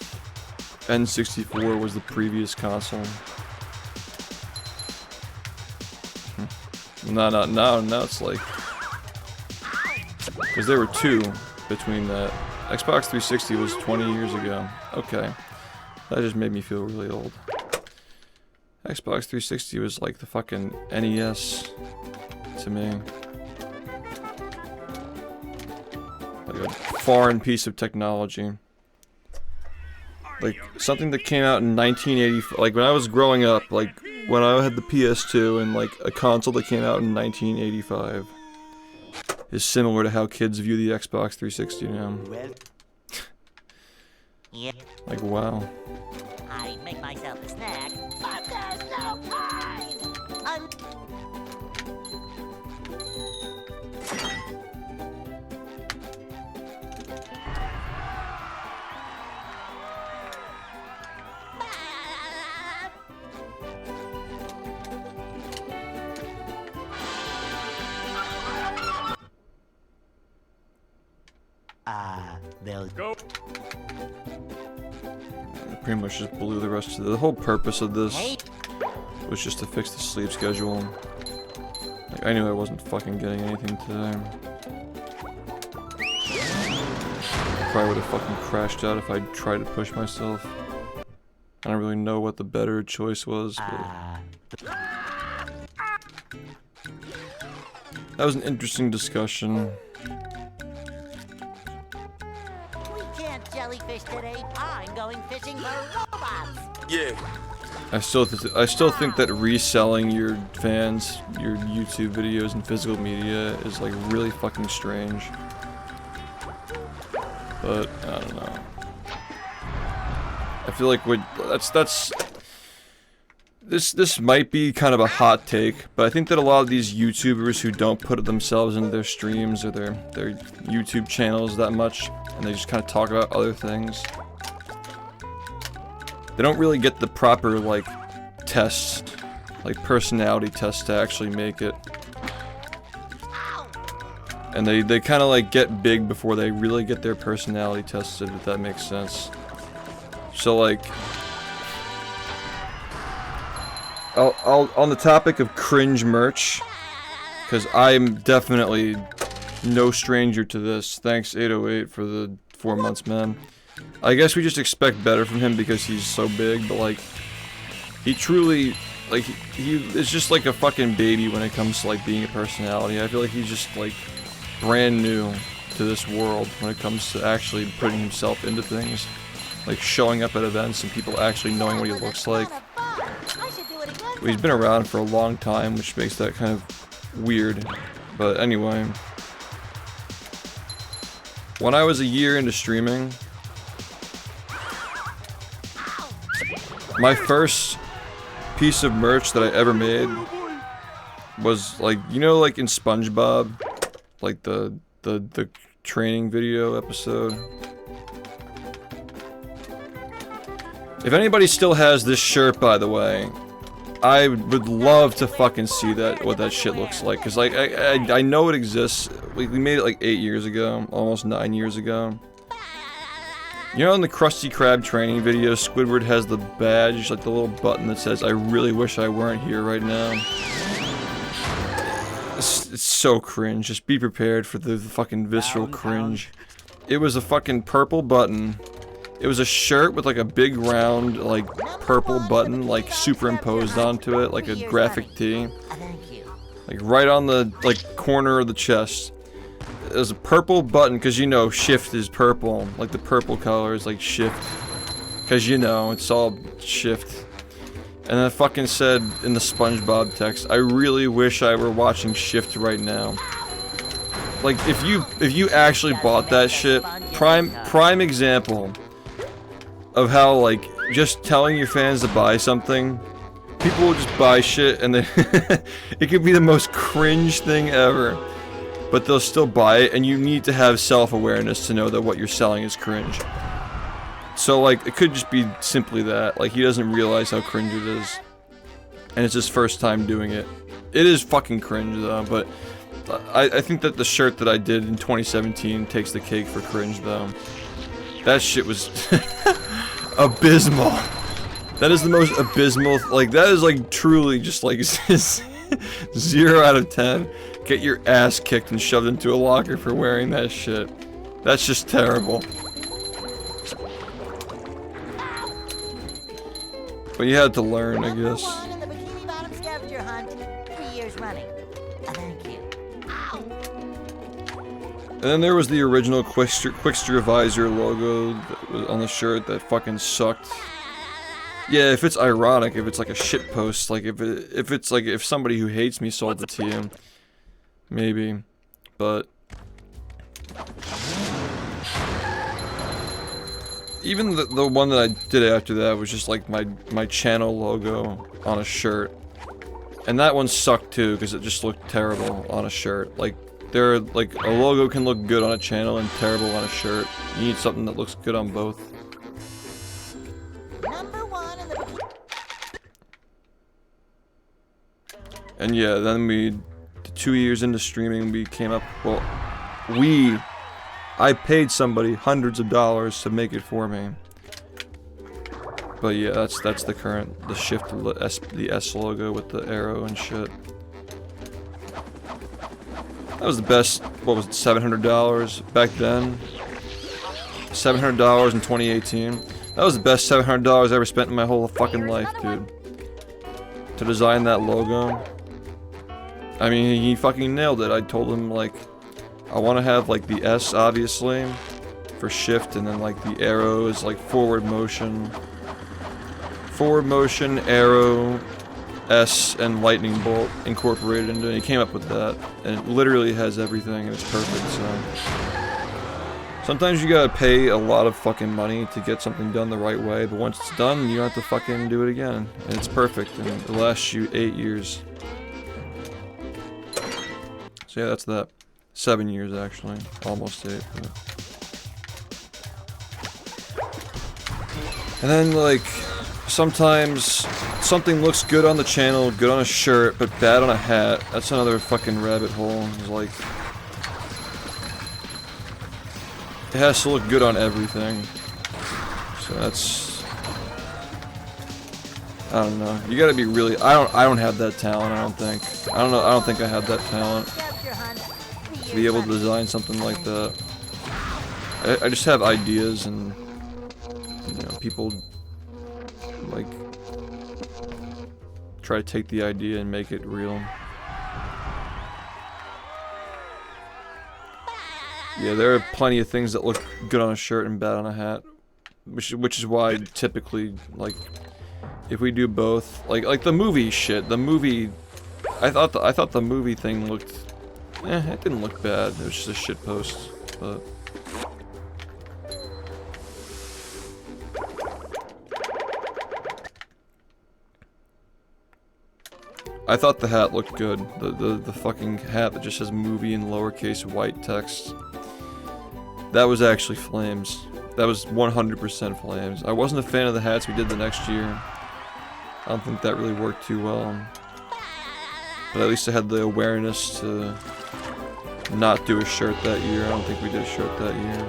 N64 was the previous console. Now it's like, because there were two between that. Xbox 360 was 20 years ago. Okay, that just made me feel really old. Xbox 360 was like the fucking NES to me. Like a foreign piece of technology. Like something that came out in 1980, like when I was growing up, like when I had the PS2 and like a console that came out in 1985 is similar to how kids view the Xbox 360 now. Yeah. Like wow. I make myself a snack. But there's no time! They'll Go. I pretty much just blew the rest of the whole purpose of this was just to fix the sleep schedule. Like I knew I wasn't fucking getting anything today. I probably would have fucking crashed out if I tried to push myself. I don't really know what the better choice was, but that was an interesting discussion. We can't jellyfish today. I'm going fishing for robots. Yeah. I still think that reselling your fans, your YouTube videos and physical media is like really fucking strange. But I don't know. I feel like this might be kind of a hot take, but I think that a lot of these YouTubers who don't put themselves into their streams or their YouTube channels that much, and they just kind of talk about other things, they don't really get the proper like tests, like personality tests to actually make it. And they kind of like get big before they really get their personality tested, if that makes sense. So like, I'll on the topic of cringe merch, because I'm definitely No stranger to this. Thanks 808 for the 4 months, man. I guess we just expect better from him because he's so big, but like, he truly, like, he is just like a fucking baby when it comes to like being a personality. I feel like he's just like brand new to this world when it comes to actually putting himself into things. Like showing up at events and people actually knowing what he looks like. Well, he's been around for a long time, which makes that kind of weird. But anyway. When I was a year into streaming, my first piece of merch that I ever made was like, you know, like in SpongeBob, like the training video episode. If anybody still has this shirt, by the way, I would love to fucking see that, what that shit looks like, cause like I know it exists. We made it like 8 years ago, almost 9 years ago. You know, in the Krusty Krab training video, Squidward has the badge, like the little button that says, "I really wish I weren't here right now." It's so cringe. Just be prepared for the fucking visceral cringe. It was a fucking purple button. It was a shirt with like a big round, like purple button, like superimposed onto it, like a graphic tee. Like right on the like corner of the chest. It was a purple button, because you know SHiFT is purple. Like the purple color is like SHiFT. Because you know, it's all SHiFT. And then it fucking said in the SpongeBob text, "I really wish I were watching SHiFT right now." Like if you actually bought that shit, prime example of how like just telling your fans to buy something, people will just buy shit and then it could be the most cringe thing ever, but they'll still buy it, and you need to have self-awareness to know that what you're selling is cringe. So like it could just be simply that, like he doesn't realize how cringe it is, and it's his first time doing it. It is fucking cringe though, but I think that the shirt that I did in 2017 takes the cake for cringe though. That shit was abysmal. That is the most abysmal, like that is like truly just like 0 out of 10. Get your ass kicked and shoved into a locker for wearing that shit. That's just terrible. But you had to learn, I guess. And then there was the original Quickster Visor logo that was on the shirt that fucking sucked. Yeah, if it's ironic, if it's like a shit post, like if it's like if somebody who hates me sold it to you, maybe. But even the one that I did after that was just like my channel logo on a shirt, and that one sucked too because it just looked terrible on a shirt. Like. Like, a logo can look good on a channel and terrible on a shirt. You need something that looks good on both. And yeah, then 2 years into streaming, we came up, well, I paid somebody hundreds of dollars to make it for me. But yeah, that's the current, the SHiFT, the S logo with the arrow and shit. That was the best, what was it, $700 back then? $700 in 2018. That was the best $700 I ever spent in my whole fucking life, dude. To design that logo. I mean, he fucking nailed it. I told him, like, I want to have, like, the S, obviously, for SHiFT, and then, like, the arrow is, like, forward motion. Forward motion, arrow, S, and lightning bolt incorporated into it. He came up with that, and it literally has everything, and it's perfect, so. Sometimes you gotta pay a lot of fucking money to get something done the right way, but once it's done, you don't have to fucking do it again. And it's perfect, and it lasts you 8 years. So yeah, that's that. 7 years, actually. Almost 8. But. And then, like, sometimes something looks good on the channel, good on a shirt, but bad on a hat. That's another fucking rabbit hole. It's like, it has to look good on everything. So that's, I don't know. You gotta be really, I don't have that talent, I don't think. I don't know, I don't think I have that talent. to be able to design something like that. I just have ideas, and you know, people like try to take the idea and make it real. Yeah, there are plenty of things that look good on a shirt and bad on a hat, which is why typically, like, if we do both, like the movie shit, the movie, I thought the movie thing looked, it didn't look bad. It was just a shit post, but. I thought the hat looked good. The fucking hat that just says movie in lowercase white text. That was actually flames. That was 100% flames. I wasn't a fan of the hats we did the next year. I don't think that really worked too well. But at least I had the awareness to not do a shirt that year. I don't think we did a shirt that year.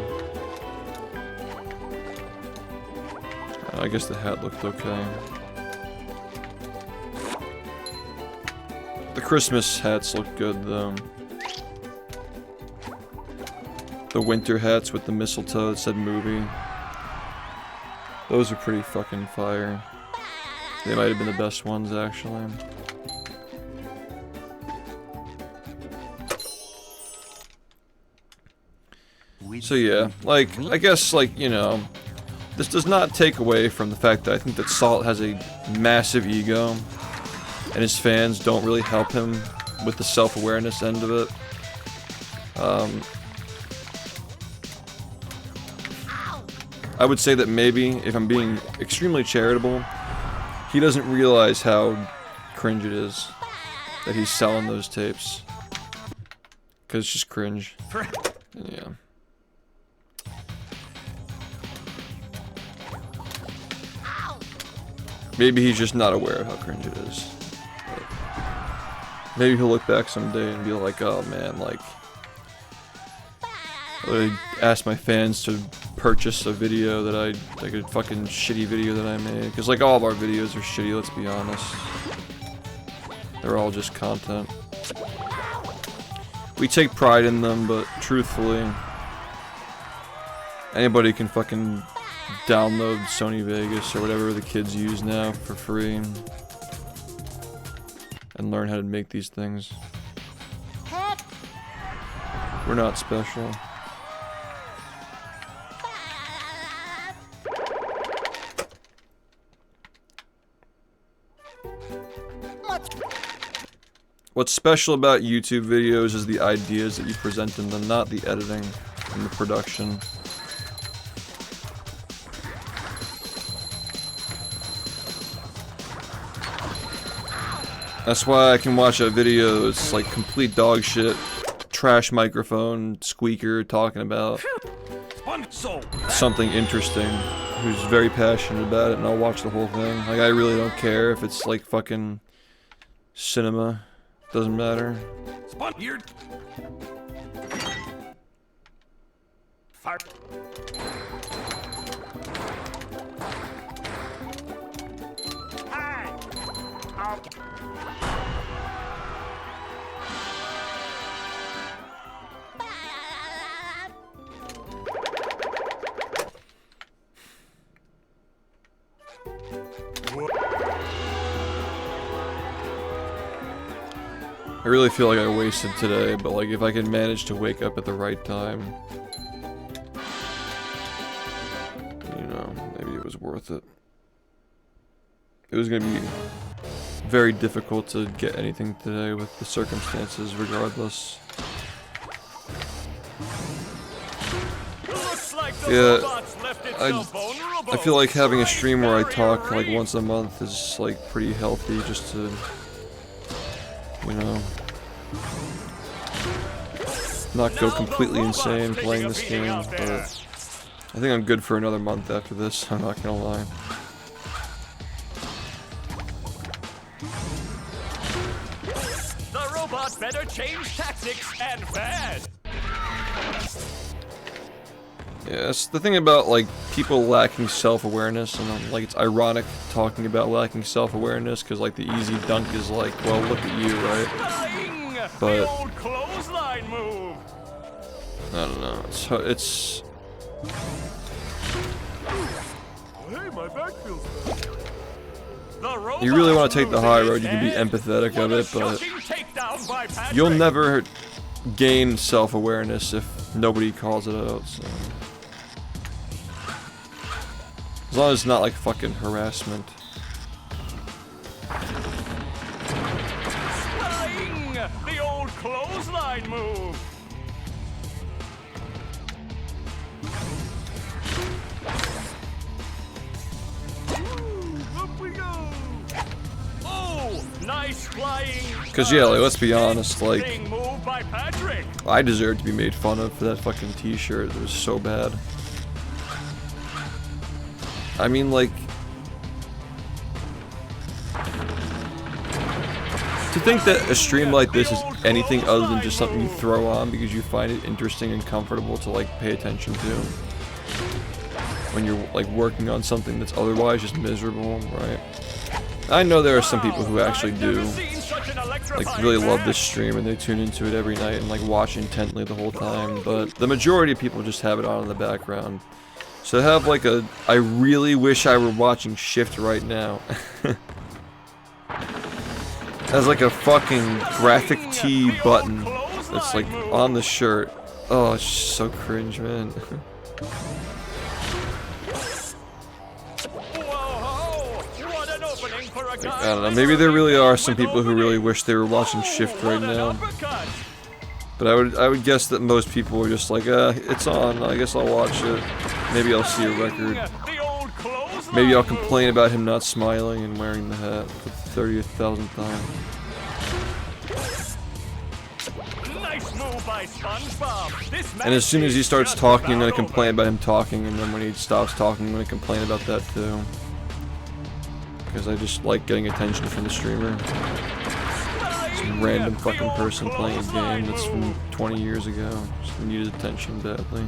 I guess the hat looked okay. The Christmas hats look good though. The winter hats with the mistletoe that said movie. Those are pretty fucking fire. They might have been the best ones actually. So yeah, like, I guess, like, you know, this does not take away from the fact that I think that Salt has a massive ego. And his fans don't really help him with the self-awareness end of it. I would say that maybe, if I'm being extremely charitable, he doesn't realize how cringe it is that he's selling those tapes. Because it's just cringe. Yeah. Maybe he's just not aware of how cringe it is. Maybe he'll look back someday and be like, oh man, like, I asked my fans to purchase a video that like a fucking shitty video that I made. Because, like, all of our videos are shitty, let's be honest. They're all just content. We take pride in them, but truthfully, anybody can fucking download Sony Vegas or whatever the kids use now for free. And learn how to make these things. We're not special. What's special about YouTube videos is the ideas that you present in them, not the editing and the production. That's why I can watch a video that's like complete dog shit, trash microphone, squeaker talking about something interesting, who's very passionate about it, and I'll watch the whole thing. Like, I really don't care if it's like fucking cinema. Doesn't matter. I really feel like I wasted today, but like if I can manage to wake up at the right time, you know, maybe it was worth it. It was gonna be very difficult to get anything today with the circumstances regardless. Yeah, I feel like having a stream where I talk like once a month is like pretty healthy, just to, you know, not go completely insane playing this game, but I think I'm good for another month after this, I'm not gonna lie. The robot better change tactics and fast. Yeah, it's the thing about like people lacking self-awareness, and like it's ironic talking about lacking self-awareness because like the easy dunk is like, well, look at you, right? The But old clothesline move. I don't know. It's Hey, my back feels better. you really want to take the high road. You can be empathetic of it, but you'll never gain self-awareness if nobody calls it out. So. As long as it's not like fucking harassment. Spring! The old clothesline move. Up we go. Oh, nice flying. Cause yeah, like let's be honest, like Big move by Patrick. I deserve to be made fun of for that fucking t-shirt. It was so bad. I mean, like, to think that a stream like this is anything other than just something you throw on because you find it interesting and comfortable to like pay attention to when you're like working on something that's otherwise just miserable, right? I know there are some people who actually do like really love this stream and they tune into it every night and like watch intently the whole time, but the majority of people just have it on in the background. So to have like a, I really wish I were watching SHiFT right now. Has like a fucking graphic tee button that's like on the shirt. Oh, it's just so cringe, man. Like, I don't know, maybe there really are some people who really wish they were watching SHiFT right now. But I would guess that most people are just like, it's on, I guess I'll watch it. Maybe I'll see a record. Maybe I'll complain about him not smiling and wearing the hat for the 30,000th time. Nice move by SpongeBob. And as soon as he starts talking, I'm gonna complain about him talking, and then when he stops talking, I'm gonna complain about that too. Because I just like getting attention from the streamer. Some random fucking person playing a game that's from 20 years ago. Just needed attention badly.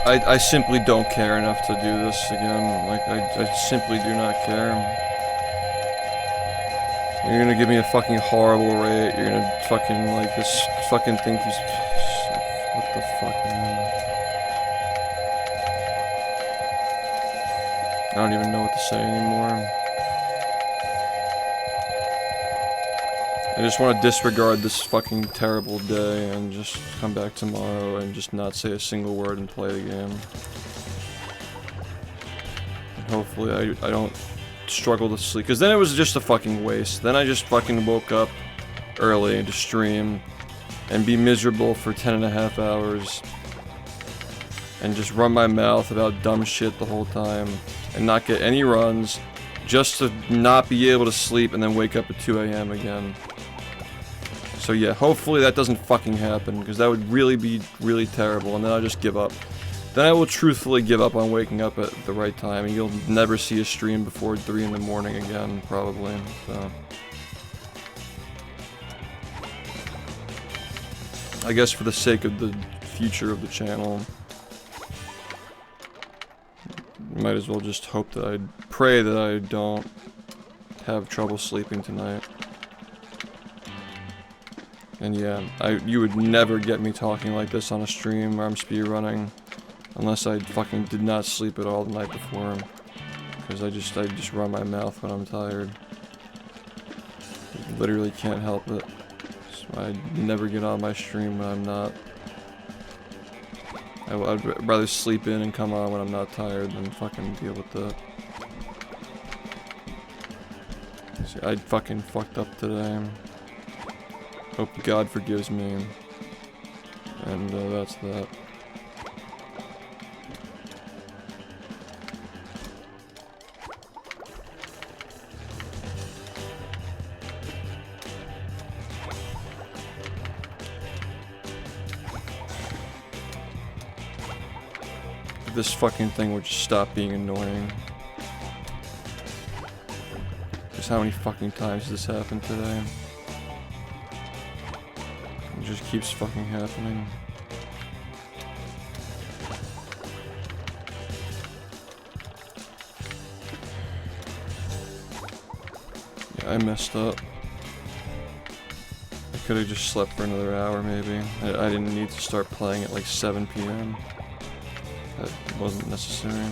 I simply don't care enough to do this again. Like, I simply do not care. You're gonna give me a fucking horrible rate. You're gonna fucking, like, this fucking thing keeps... What the fuck, man? I don't even know what to say anymore. I just want to disregard this fucking terrible day and just come back tomorrow and just not say a single word and play the game. And hopefully I don't struggle to sleep, because then it was just a fucking waste. Then I just fucking woke up early to stream and be miserable for 10.5 hours and just run my mouth about dumb shit the whole time and not get any runs, just to not be able to sleep and then wake up at 2 AM again. So yeah, hopefully that doesn't fucking happen, because that would really be really terrible, and then I'll just give up. Then I will truthfully give up on waking up at the right time, and you'll never see a stream before 3 in the morning again, probably, so. I guess for the sake of the future of the channel, might as well just hope that I pray that I don't have trouble sleeping tonight. And yeah, you would never get me talking like this on a stream where I'm speedrunning, unless I fucking did not sleep at all the night before, because I just run my mouth when I'm tired. I literally can't help it. So I never get on my stream when I'm not. I'd rather sleep in and come on when I'm not tired than fucking deal with that. See, I fucking fucked up today. Hope God forgives me. And that's that. This fucking thing would just stop being annoying. Just how many fucking times has this happened today? It just keeps fucking happening. Yeah, I messed up. I could have just slept for another hour maybe. I didn't need to start playing at like 7 PM. That wasn't necessary.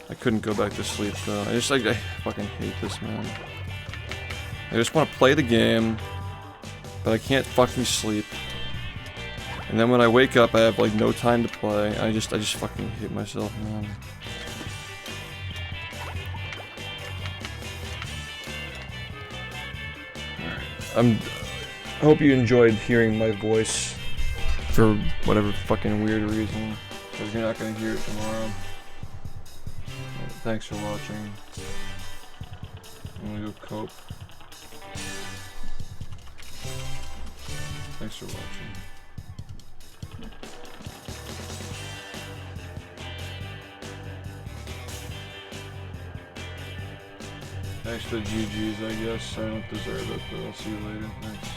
I couldn't go back to sleep though. I fucking hate this, man. I just want to play the game, but I can't fucking sleep. And then when I wake up, I have like no time to play. I just fucking hate myself, man. I hope you enjoyed hearing my voice. For whatever fucking weird reason, because you're not gonna hear it tomorrow. Thanks for watching. I'm gonna go cope. Thanks for watching. Thanks for the GGs, I guess. I don't deserve it, but I'll see you later. Thanks.